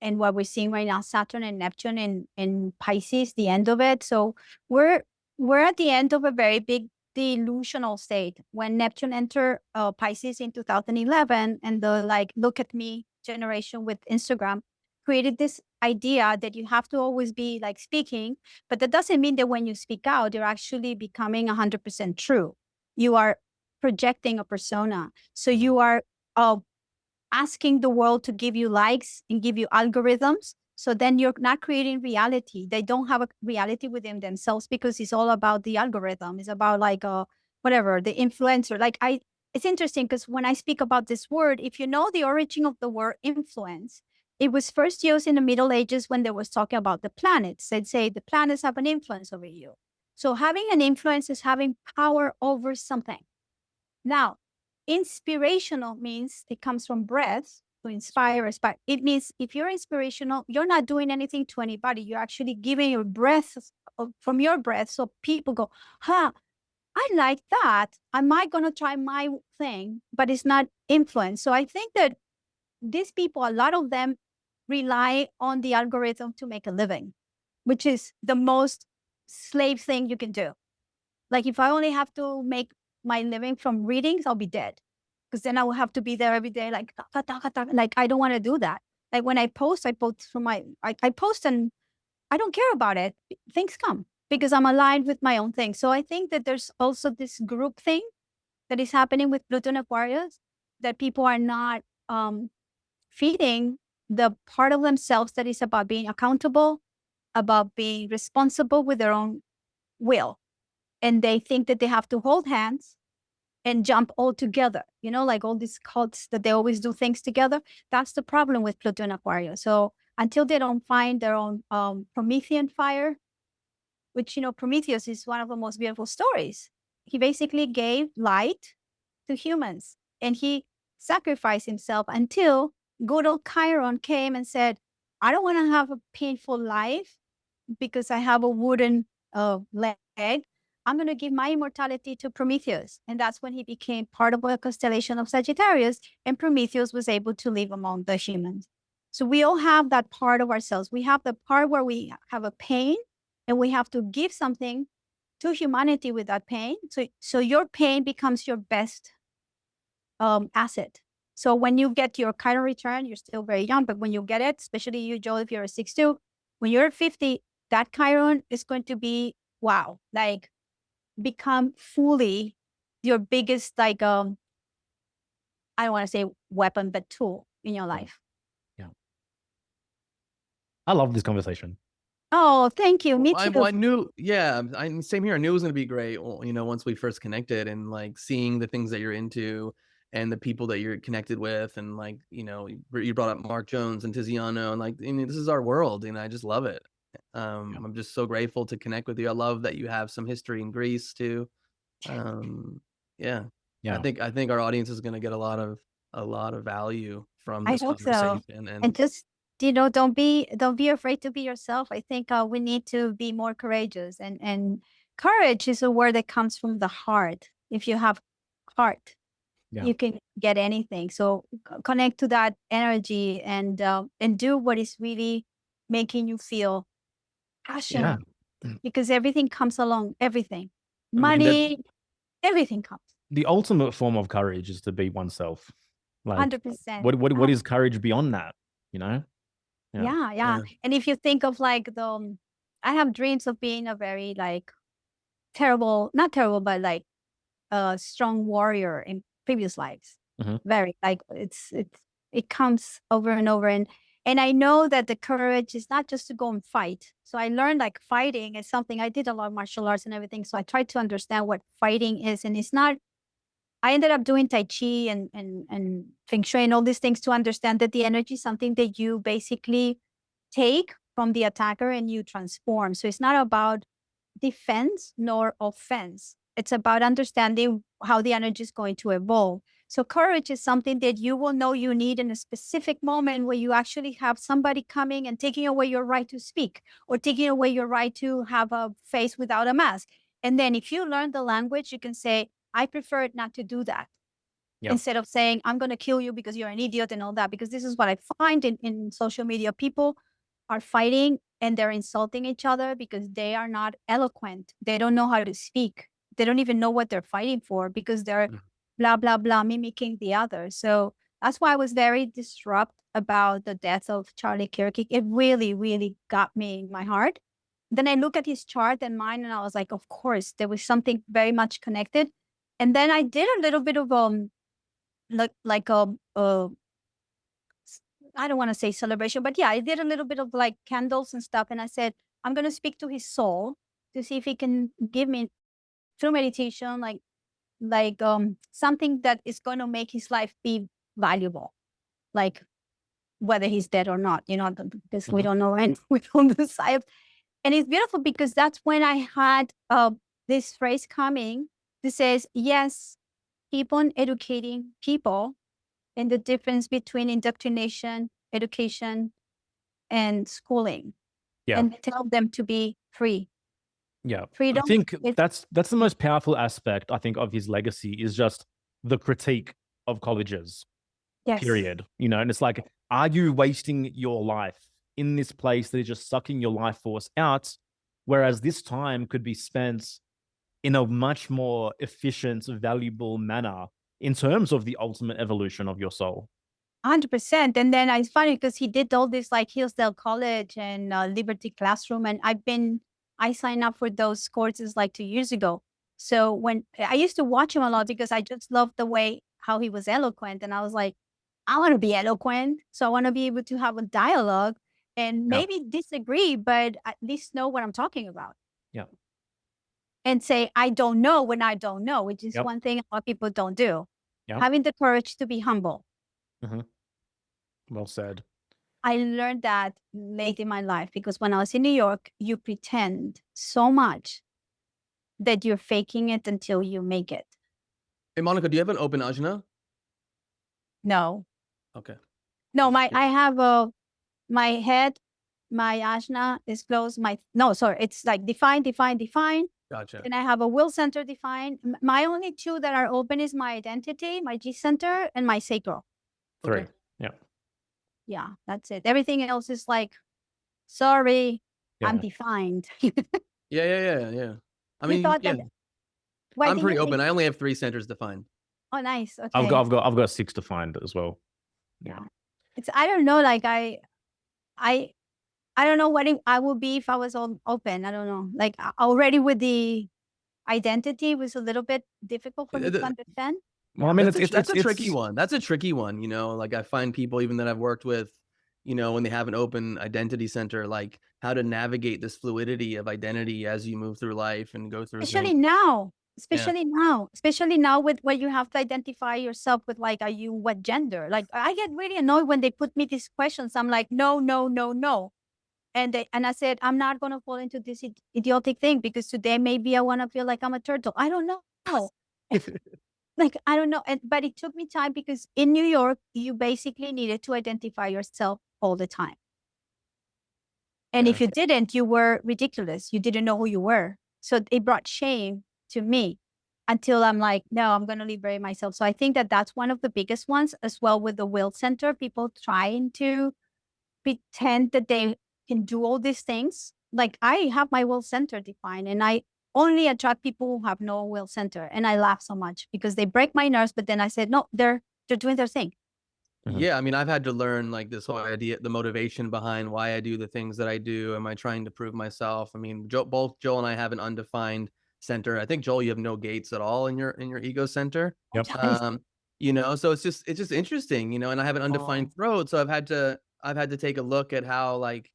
and what we're seeing right now, Saturn and Neptune in Pisces, the end of it. So we're at the end of a very big delusional state. When Neptune entered Pisces in 2011 and the like look at me generation with Instagram created this idea that you have to always be like speaking, but that doesn't mean that when you speak out, you're actually becoming 100% true. You are projecting a persona. So you are asking the world to give you likes and give you algorithms. So then you're not creating reality. They don't have a reality within themselves because it's all about the algorithm. It's about like whatever, the influencer. It's interesting because when I speak about this word, if you know the origin of the word influence, it was first used in the Middle Ages when they was talking about the planets. They'd say the planets have an influence over you. So having an influence is having power over something. Now, inspirational means it comes from breath, to inspire. It means if you're inspirational, you're not doing anything to anybody. You're actually giving your breath from your breath. So people go, huh, I like that. Am I going to try my thing? But it's not influence. So I think that these people, a lot of them rely on the algorithm to make a living, which is the most slave thing you can do. Like if I only have to make my living from readings, I'll be dead. Because then I will have to be there every day, like I don't want to do that. Like when I post from I post and I don't care about it. Things come because I'm aligned with my own thing. So I think that there's also this group thing that is happening with Pluto and Aquarius that people are not feeding the part of themselves that is about being accountable, about being responsible with their own will. And they think that they have to hold hands and jump all together, like all these cults that they always do things together. That's the problem with Pluto and Aquarius. So until they don't find their own Promethean fire, which, Prometheus is one of the most beautiful stories. He basically gave light to humans, and he sacrificed himself until good old Chiron came and said, I don't want to have a painful life because I have a wooden leg. I'm going to give my immortality to Prometheus. And that's when he became part of a constellation of Sagittarius, and Prometheus was able to live among the humans. So we all have that part of ourselves. We have the part where we have a pain, and we have to give something to humanity with that pain. So your pain becomes your best asset. So when you get your Chiron return, you're still very young, but when you get it, especially you, Joel, if you're a 6'2", when you're 50, that Chiron is going to be, wow, like become fully your biggest, like, I don't want to say weapon, but tool in your life. Yeah. I love this conversation. Oh, thank you. Me too. I knew, same here. I knew it was going to be great, once we first connected, and like seeing the things that you're into and the people that you're connected with. And like, you brought up Mark Jones and Tiziano, and like, this is our world, and I just love it. I'm just so grateful to connect with you. I love that you have some history in Greece too. Yeah. I think our audience is going to get a lot of value from this conversation. So. And just, don't be afraid to be yourself. I think we need to be more courageous, and courage is a word that comes from the heart. If you have heart, you can get anything. So connect to that energy, and do what is really making you feel passionate, because everything comes along. Everything, money, everything comes. The ultimate form of courage is to be oneself. Like 100%. What is courage beyond that? Yeah. And if you think of like I have dreams of being a very like not terrible, but like a strong warrior in previous lives. Very like it comes over and over, and I know that the courage is not just to go and fight. So I learned like fighting is something. I did a lot of martial arts and everything, so I tried to understand what fighting is, and it's not. I ended up doing Tai Chi and Feng Shui and all these things to understand that the energy is something that you basically take from the attacker and you transform. So it's not about defense nor offense. It's about understanding how the energy is going to evolve. So courage is something that you will know you need in a specific moment where you actually have somebody coming and taking away your right to speak, or taking away your right to have a face without a mask. And then if you learn the language, you can say, I prefer not to do that. Instead of saying, I'm going to kill you because you're an idiot and all that. Because this is what I find in social media. People are fighting and they're insulting each other because they are not eloquent. They don't know how to speak. They don't even know what they're fighting for, because they're blah, blah, blah, mimicking the other. So that's why I was very distraught about the death of Charlie Kirk. It really, really got me in my heart. Then I look at his chart and mine, and I was like, of course, there was something very much connected. And then I did a little bit of I don't want to say celebration, but yeah, I did a little bit of like candles and stuff. And I said, I'm going to speak to his soul to see if he can give me through meditation, like something that is going to make his life be valuable, like whether he's dead or not, because we don't know, and we don't decide. And it's beautiful because that's when I had this phrase coming that says, yes, keep on educating people in the difference between indoctrination, education, and schooling. And tell them to be free. Freedom. I think that's the most powerful aspect, I think, of his legacy, is just the critique of colleges. Period. And it's like, are you wasting your life in this place that is just sucking your life force out? Whereas this time could be spent in a much more efficient, valuable manner in terms of the ultimate evolution of your soul. 100%. And then it's funny because he did all this like Hillsdale College and Liberty Classroom. And I signed up for those courses like 2 years ago. So when I used to watch him a lot because I just loved the way how he was eloquent. And I was like, I want to be eloquent. So I want to be able to have a dialogue and maybe disagree, but at least know what I'm talking about. Yeah. And say, I don't know when I don't know, which is Yep. one thing a lot of people don't do. Yep. Having the courage to be humble. Mm-hmm. Well said. I learned that late in my life because when I was in New York, you pretend so much that you're faking it until you make it. Hey, Monica, do you have an open ajna? No. Okay. No, I have my head, my ajna is closed. It's like define. Gotcha. And I have a will center defined. My only two that are open is my identity, my G center, and my sacral. 3. Okay. Yeah. Yeah, that's it. Everything else is like, sorry, I'm defined. Yeah. I mean, thought that. Why I'm did pretty you open. think- I only have 3 centers defined. Oh, nice. Okay. I've got 6 defined as well. Yeah. I don't know. Like I don't know what I would be if I was all open. I don't know. Like already with the identity was a little bit difficult for me to understand. Well, I mean, that's a tricky one. That's a tricky one. You know, like I find people even that I've worked with, you know, when they have an open identity center, like how to navigate this fluidity of identity as you move through life and go through. Especially things. now with what you have to identify yourself with, like, are you what gender? Like I get really annoyed when they put me these questions. I'm like, no. And I said, I'm not going to fall into this idiotic thing because today maybe I want to feel like I'm a turtle. I don't know. Like, I don't know. But it took me time because in New York, you basically needed to identify yourself all the time. And if you didn't, you were ridiculous. You didn't know who you were. So it brought shame to me until I'm like, no, I'm going to liberate myself. So I think that that's one of the biggest ones as well with the will center, people trying to pretend that they can do all these things. Like I have my will center defined and I only attract people who have no will center. And I laugh so much because they break my nerves. But then I said, no, they're doing their thing. Yeah, I mean, I've had to learn like this whole idea, the motivation behind why I do the things that I do. Am I trying to prove myself? I mean, both Joel and I have an undefined center. I think Joel, you have no gates at all in your ego center. Yep. You know, so it's just interesting, you know, and I have an undefined throat. So I've had to take a look at how, like,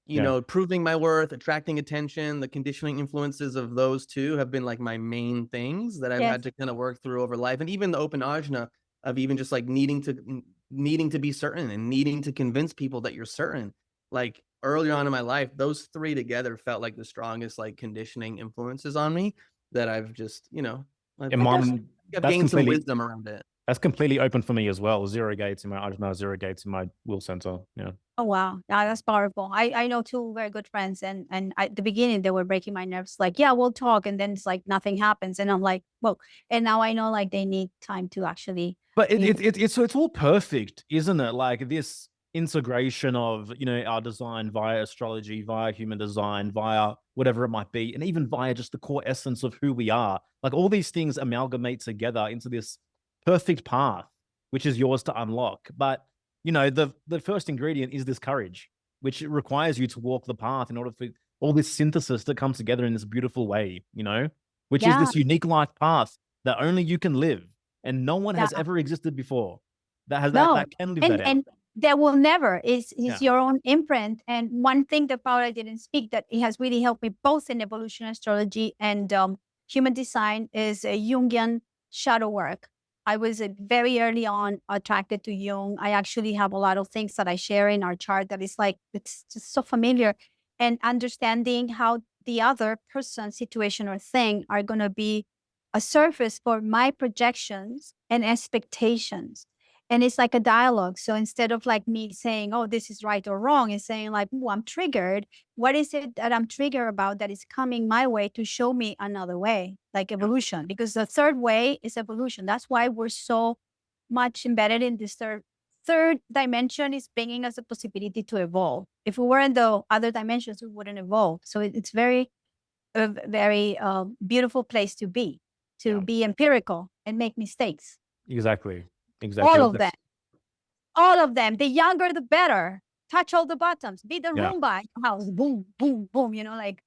you know, proving my worth, attracting attention, the conditioning influences of those two have been like my main things that I've had to kind of work through over life. And even the open ajna of even just like needing to be certain and needing to convince people that you're certain. Like early on in my life, those 3 together felt like the strongest like conditioning influences on me that I've just, you know, I've gained some wisdom around it. That's completely open for me as well. 0 gates in my ajna, 0 gates in my will center. Yeah. Oh, wow. Yeah, that's powerful. I know 2 very good friends and at the beginning they were breaking my nerves. Like, yeah, we'll talk. And then it's like nothing happens. And I'm like, whoa. And now I know like they need time to actually. But it's all perfect, isn't it? Like this integration of, you know, our design via astrology, via human design, via whatever it might be, and even via just the core essence of who we are. Like all these things amalgamate together into this perfect path, which is yours to unlock. But, you know, the first ingredient is this courage, which requires you to walk the path in order for all this synthesis that comes together in this beautiful way, you know, which is this unique life path that only you can live. And no one has ever existed before that can live that out. And there will never is your own imprint. And one thing that Paula didn't speak that it has really helped me both in evolution astrology and human design is Jungian shadow work. I was very early on attracted to Jung. I actually have a lot of things that I share in our chart that is like, it's just so familiar. And understanding how the other person, situation, or thing are going to be a surface for my projections and expectations. And it's like a dialogue. So instead of like me saying, oh, this is right or wrong, it's saying like, oh, I'm triggered. What is it that I'm triggered about that is coming my way to show me another way, like evolution? Because the third way is evolution. That's why we're so much embedded in this third dimension is bringing us a possibility to evolve. If we were in the other dimensions, we wouldn't evolve. So it's very, a very beautiful place to be empirical and make mistakes. Exactly. All of them. The younger, the better. Touch all the buttons. Be the Roomba in the house. Boom, boom, boom. You know, like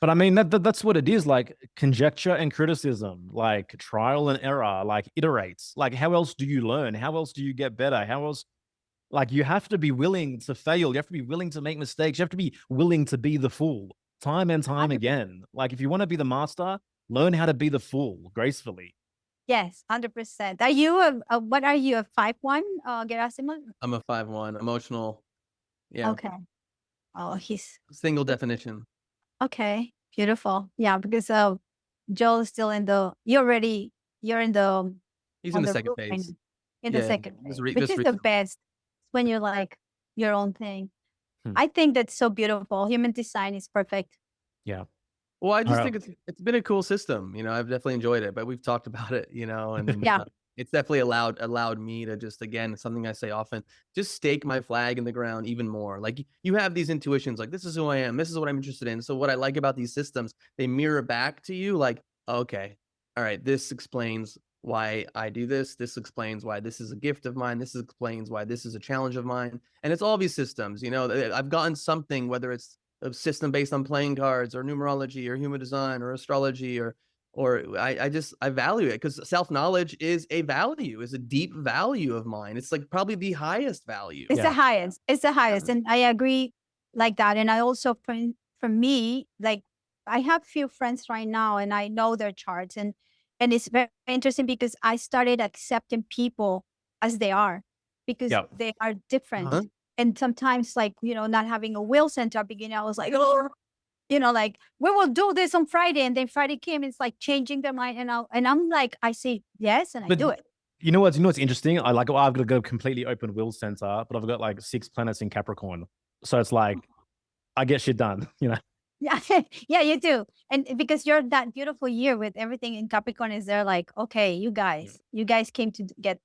But I mean, that's what it is, like conjecture and criticism, like trial and error, like iterates. Like, how else do you learn? How else do you get better? How else, like, you have to be willing to fail. You have to be willing to make mistakes. You have to be willing to be the fool time and time again. Like, if you want to be the master, learn how to be the fool gracefully. Yes, 100%. Are you what are you, a 5-1, Gerasimov? I'm a 5-1, emotional. Yeah. Okay. Oh, he's Single definition. okay. Beautiful. Yeah, because Joel is still in the. You're in the. He's on in the the second roof right phase. now. In the Yeah, second just phase, re- which just is the recently. best when you're like your own thing. Hmm. I think that's so beautiful. Human design is perfect. Yeah. Well, I just All think it's been a cool system. I've definitely enjoyed it, but we've talked about it, and Yeah. it's definitely allowed me to just, again, something I say often, just stake my flag in the ground even more. Like, you have these intuitions, like, this is who I am, this is what I'm interested in. So what I like about these systems, they mirror back to you, like, okay, all right, this explains why I do this. This explains why this is a gift of mine. This explains why this is a challenge of mine. And it's all these systems. I've gotten something, whether it's a system based on playing cards or numerology or human design or astrology or I value it because self-knowledge is a deep value of mine. It's like probably the highest value. It's the highest. It's the highest. And I agree like that. And I also, for me, like I have few friends right now and I know their charts and it's very interesting because I started accepting people as they are because they are different. Uh-huh. And sometimes like, not having a will center beginning, I was like, oh, like we will do this on Friday. And then Friday came, it's like changing their mind. And I'm like, I say yes and I do it. You know what's interesting? I've got to go completely open will center, but I've got like 6 planets in Capricorn. So it's like, I get shit done, Yeah. Yeah, you do. And because you're that beautiful year with everything in Capricorn is there like, okay, you guys came to get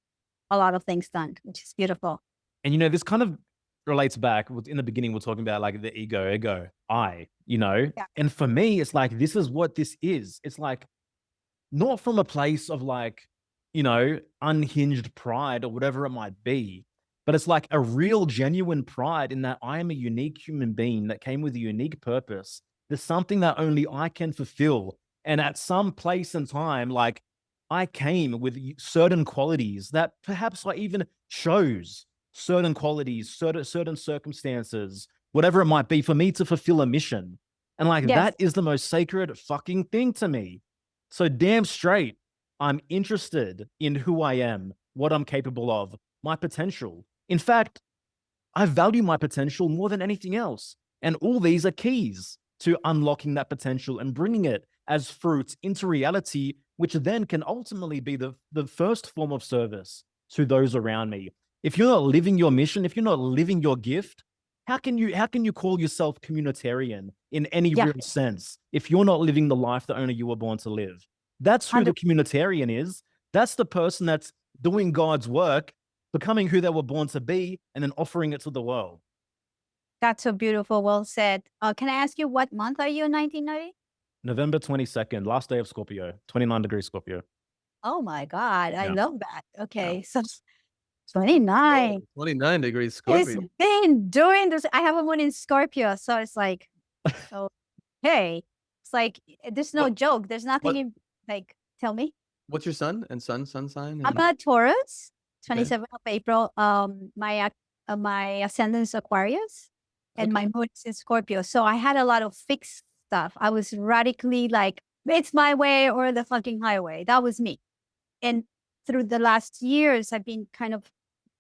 a lot of things done, which is beautiful. And this kind of relates back. In the beginning, we're talking about like the ego, I, Yeah. and for me, it's like, this is what this is. It's like, not from a place of like, unhinged pride or whatever it might be, but it's like a real genuine pride in that I am a unique human being that came with a unique purpose. There's something that only I can fulfill. And at some place and time, like I came with certain qualities that perhaps I even chose certain qualities, certain circumstances, whatever it might be for me to fulfill a mission. And like, that is the most sacred fucking thing to me. So damn straight, I'm interested in who I am, what I'm capable of, my potential. In fact, I value my potential more than anything else. And all these are keys to unlocking that potential and bringing it as fruits into reality, which then can ultimately be the first form of service to those around me. If you're not living your mission, if you're not living your gift, how can you call yourself communitarian in any real sense if you're not living the life that only you were born to live? That's who the communitarian is. That's the person that's doing God's work, becoming who they were born to be, and then offering it to the world. That's so beautiful. Well said. Can I ask you what month are you in 1990? November 22nd, last day of Scorpio, 29 degrees Scorpio. Oh my God. I love that. Okay. So 29. 29 degrees Scorpio. It's been doing this. I have a moon in Scorpio. So it's like, hey, it's like, there's no joke. There's nothing in, like, tell me. What's your sun and sun sign? I'm a Taurus, 27th of April. My ascendant is Aquarius and my moon is in Scorpio. So I had a lot of fixed stuff. I was radically like, it's my way or the fucking highway. That was me. And through the last years, I've been kind of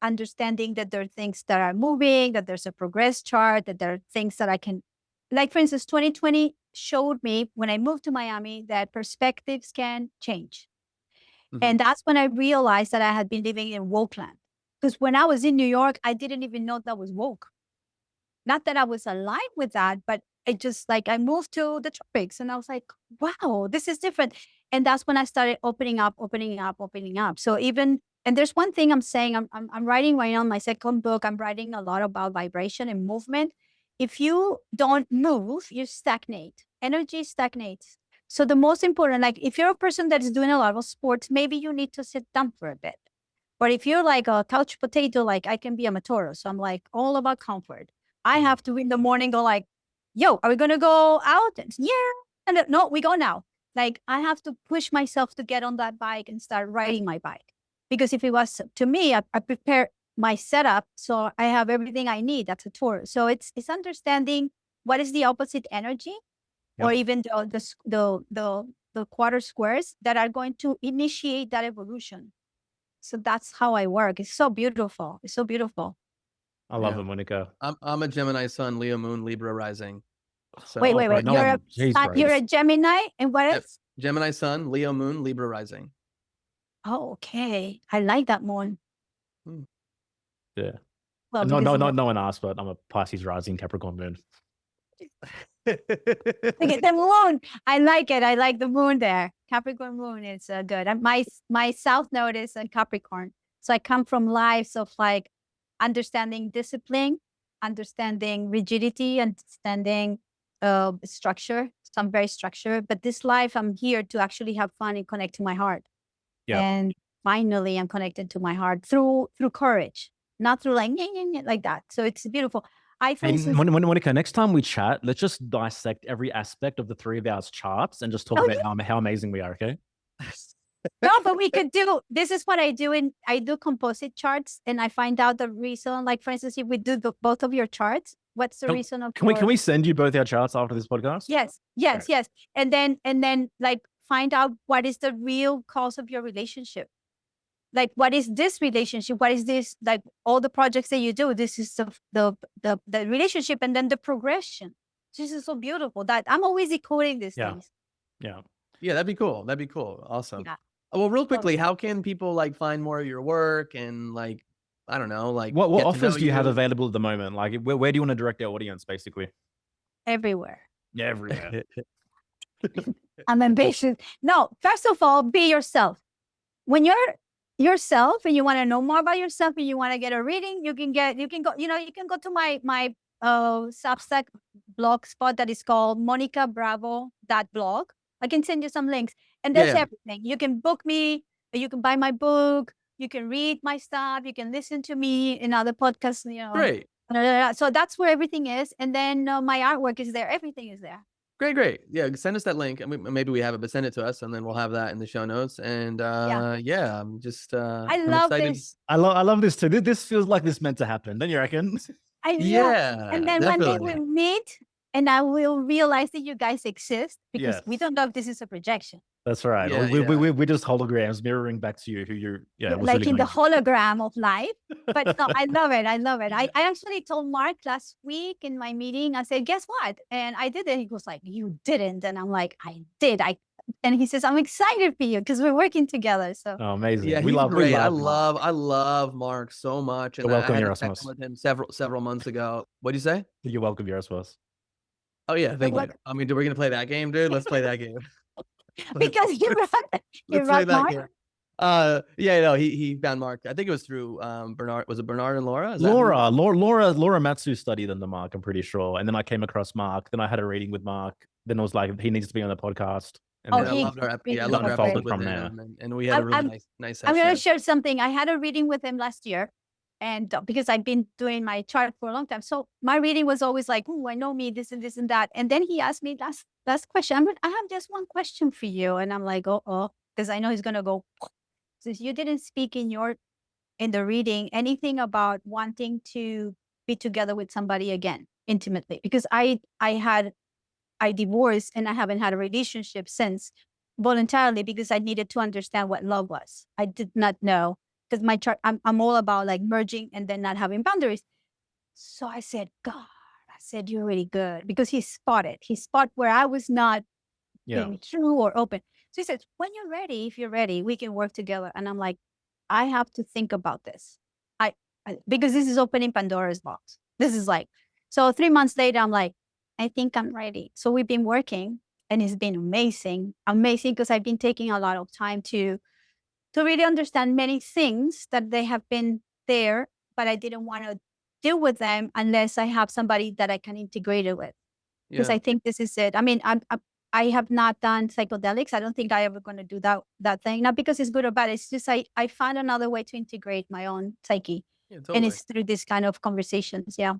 understanding that there are things that are moving, that there's a progress chart, that there are things that I can, like, for instance, 2020 showed me when I moved to Miami that perspectives can change. Mm-hmm. And that's when I realized that I had been living in woke land. Because when I was in New York, I didn't even know that was woke. Not that I was aligned with that, but it just like I moved to the tropics and I was like, wow, this is different. And that's when I started opening up. So even, and there's one thing I'm saying, I'm writing right now my second book. I'm writing a lot about vibration and movement. If you don't move, you stagnate. Energy stagnates. So the most important, like if you're a person that is doing a lot of sports, maybe you need to sit down for a bit. But if you're like a couch potato, like I can be a Matoro. So I'm like all about comfort. I have to in the morning go like, yo, are we going to go out? And, yeah. And no, we go now. Like, I have to push myself to get on that bike and start riding my bike. Because if it was to me, I prepare my setup so I have everything I need. That's a tour. So it's understanding what is the opposite energy, or even the quarter squares that are going to initiate that evolution. So that's how I work. It's so beautiful. It's so beautiful. I love it, Monika. I'm a Gemini sun, Leo moon, Libra rising. So, wait. no, You're a Gemini, and what else? Gemini sun, Leo moon, Libra rising. Oh, okay. I like that moon. Yeah. Well, no one asked, but I'm a Pisces rising, Capricorn moon. Look at the moon. I like it. I like the moon there. Capricorn moon is good. And my south node is a Capricorn. So I come from lives of like understanding discipline, understanding rigidity, understanding structure. So I'm very structured. But this life, I'm here to actually have fun and connect to my heart. Yeah. And finally, I'm connected to my heart through courage, not through like that. So it's beautiful. Monika, next time we chat, let's just dissect every aspect of the three of our charts and just talk about how amazing we are, okay? No, but we could do, this is what I do. I do composite charts, and I find out the reason. Like, for instance, if we do both of your charts, what's the reason of can we send you both our charts after this podcast? Yes. And then like find out what is the real cause of your relationship. Like, what is this relationship? What is this? Like, all the projects that you do, this is the relationship, and then the progression. This is so beautiful that I'm always decoding these things. Yeah, that'd be cool. Awesome. Yeah. Well, real quickly, how can people like find more of your work and like, I don't know, like what offers do you have available at the moment? Like, where do you want to direct our audience, basically? Everywhere. Yeah, everywhere. I'm ambitious. No, first of all, be yourself. When you're yourself and you want to know more about yourself and you want to get a reading, you can go, you can go to my Substack blog spot that is called monikabravo.blog. I can send you some links, and there's everything. You can book me, you can buy my book, you can read my stuff, you can listen to me in other podcasts, Great. So that's where everything is. And then my artwork is there. Everything is there. Great. Yeah, send us that link, and maybe we have it, but send it to us, and then we'll have that in the show notes. And I'm just I love excited. this. I love this too. This feels like this meant to happen. Don't you reckon? And then definitely. One day we'll meet, and I will realize that you guys exist, because we don't know if this is a projection. That's right. We just holograms mirroring back to you who you're. Yeah, like really in the hologram of life. But no, I love it. I actually told Mark last week in my meeting. I said, "Guess what?" And I did it. He was like, "You didn't," and I'm like, "I did." And he says, "I'm excited for you because we're working together." So amazing. Yeah, he's great. I love Mark so much. And I had a text with him several months ago. What do you say? You're welcome, Erasmus. Oh yeah, thank you. I mean, we're gonna play that game, dude. Let's play that game. Because you brought Mark. He found Mark. I think it was through Bernard. Was it Bernard and Laura? Laura Matsu studied under Mark, I'm pretty sure. And then I came across Mark. Then I had a reading with Mark. Then I was like, he needs to be on the podcast. And I loved our episode with him, and we had a really nice session. I'm going to share something. I had a reading with him last year, and because I've been doing my chart for a long time, so my reading was always like, "Oh, I know me, this and this and that." And then he asked me last question. I have just one question for you, and I'm like, oh, because I know he's gonna go. Since you didn't speak in the reading anything about wanting to be together with somebody again intimately, because I divorced and I haven't had a relationship since, voluntarily, because I needed to understand what love was. I did not know, because my chart, I'm all about like merging and then not having boundaries. So I said, God, you're really good, because he spotted where I was not being true or open. So he says, when you're ready, if you're ready, we can work together. And I'm like, I have to think about this. Because this is opening Pandora's box. This is like, so 3 months later, I'm like, I think I'm ready. So we've been working, and it's been amazing, because I've been taking a lot of time to really understand many things that they have been there, but I didn't want to deal with them unless I have somebody that I can integrate it with. Because I think this is it. I mean, I have not done psychedelics. I don't think I ever going to do that thing. Not because it's good or bad. It's just I found another way to integrate my own psyche. Yeah, totally. And it's through this kind of conversations. Yeah.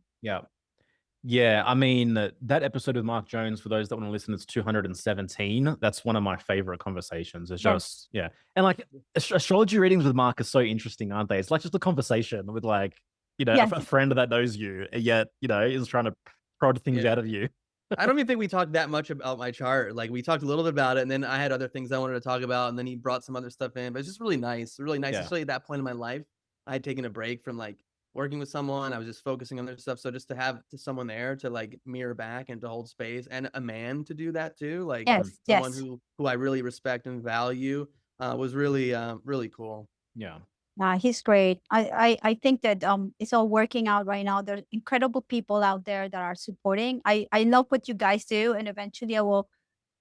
Yeah, I mean, that episode with Mark Jones, for those that want to listen, it's 217. That's one of my favorite conversations. It's Yes. just, yeah. And like astrology readings with Mark are so interesting, aren't they? It's like just a conversation with like, Yes. a friend that knows you, and yet, is trying to prod things out of you. I don't even think we talked that much about my chart. Like we talked a little bit about it, and then I had other things I wanted to talk about, and then he brought some other stuff in. But it's just really nice, really nice. Yeah. Especially at that point in my life, I had taken a break from like working with someone. I was just focusing on their stuff. So just to have someone there to like mirror back and to hold space, and a man to do that too, like Yes. someone Yes. who I really respect and value, was really really cool. Yeah. He's great. I think that it's all working out right now. There's incredible people out there that are supporting. I love what you guys do, and eventually I will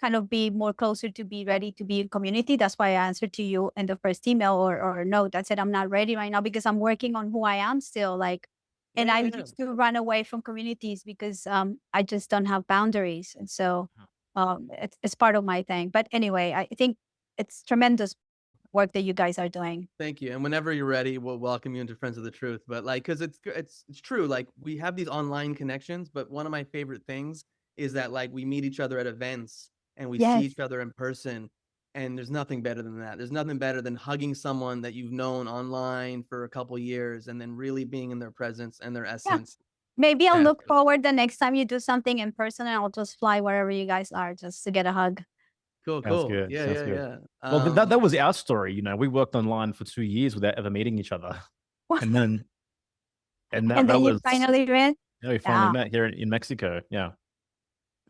kind of be more closer to be ready to be in community. That's why I answered to you in the first email or note that said I'm not ready right now because I'm working on who I am still. Like, and I used to run away from communities because I just don't have boundaries, and so it's part of my thing. But anyway, I think it's tremendous work that you guys are doing. Thank you. And whenever you're ready, we'll welcome you into Friends of the Truth. But like, because it's true. Like we have these online connections, but one of my favorite things is that like we meet each other at events and we see Yes. each other in person. And there's nothing better than that. There's nothing better than hugging someone that you've known online for a couple years and then really being in their presence and their Yeah. essence. Maybe I'll Yeah. look forward the next time you do something in person and I'll just fly wherever you guys are just to get a hug. Cool, Sounds cool. good. Yeah, Sounds yeah, good. yeah. Well, that was our story. We worked online for 2 years without ever meeting each other. And then, And that then you was, finally went. we finally Yeah, met here in Mexico. Yeah.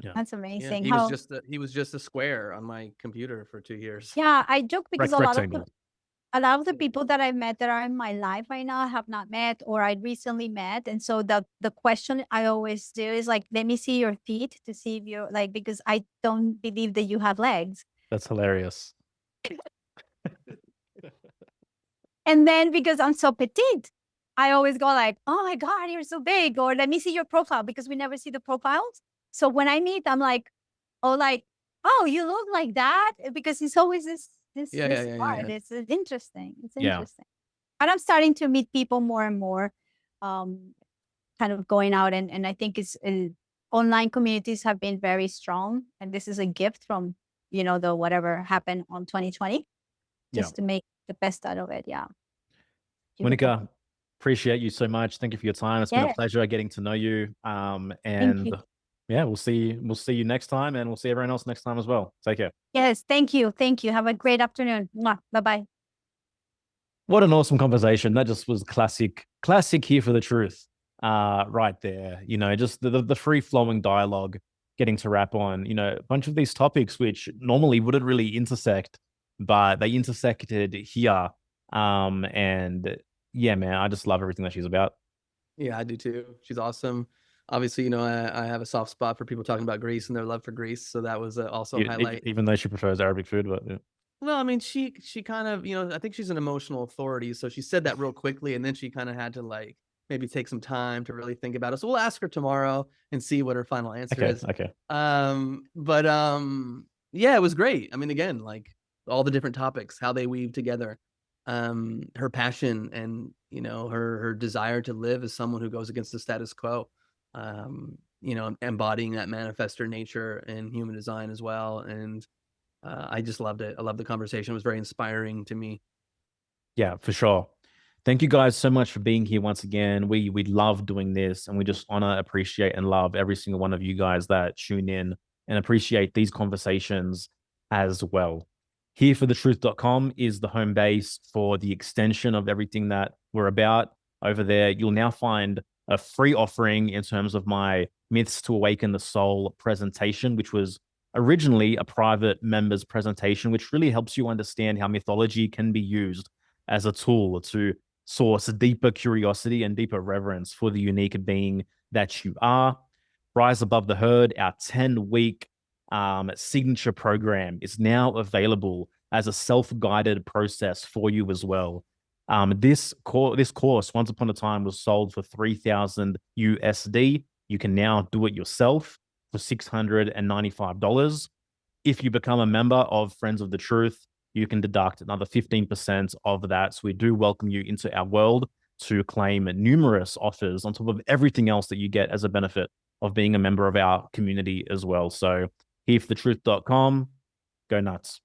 Yeah. that's Yeah, amazing. he was How? just he was just a square on my computer for 2 years. Yeah, I joke because Rectangle. a lot of the people that I met that are in my life right now I have not met or I recently met. And so the question I always do is like, let me see your feet to see if you're like, because I don't believe that you have legs. That's hilarious. And then because I'm so petite, I always go like, oh my God, you're so big. Or let me see your profile because we never see the profiles. So when I meet, I'm like, oh, you look like that. Because it's always this part. Yeah. It's interesting. It's Yeah. interesting. But I'm starting to meet people more and more, kind of going out. And I think online communities have been very strong. And this is a gift from, the whatever happened on 2020, just to make the best out of it. Yeah. Beautiful. Monika, appreciate you so much. Thank you for your time. It's been a pleasure getting to know you. Thank And you. yeah, we'll see you next time, and we'll see everyone else next time as well. Take care. Yes, thank you. Thank you. Have a great afternoon. Bye-bye. What an awesome conversation. That just was classic here for the truth. Right there. Just the free flowing dialogue, getting to rap on, a bunch of these topics which normally wouldn't really intersect, but they intersected here. And yeah, man, I just love everything that she's about. Yeah, I do too. She's awesome. Obviously, I have a soft spot for people talking about Greece and their love for Greece, so that was also a highlight. Even though she prefers Arabic food, but yeah. Well, I mean, she kind of, I think she's an emotional authority, so she said that real quickly, and then she kind of had to like maybe take some time to really think about it. So we'll ask her tomorrow and see what her final answer is. Okay. But yeah, it was great. I mean, again, like all the different topics, how they weave together, her passion and her desire to live as someone who goes against the status quo, embodying that manifestor nature in human design as well. And I just loved it. I loved the conversation. It was very inspiring to me. Yeah, for sure. Thank you guys so much for being here once again. We love doing this, and we just honor, appreciate, and love every single one of you guys that tune in and appreciate these conversations as well. Hereforthetruth.com is the home base for the extension of everything that we're about. Over there, you'll now find a free offering in terms of my Myths to Awaken the Soul presentation, which was originally a private members presentation, which really helps you understand how mythology can be used as a tool to source deeper curiosity and deeper reverence for the unique being that you are. Rise Above the Herd, our 10-week signature program, is now available as a self-guided process for you as well. This course, once upon a time, was sold for $3,000 USD. You can now do it yourself for $695. If you become a member of Friends of the Truth, you can deduct another 15% of that. So we do welcome you into our world to claim numerous offers on top of everything else that you get as a benefit of being a member of our community as well. So hereforthetruth.com, go nuts.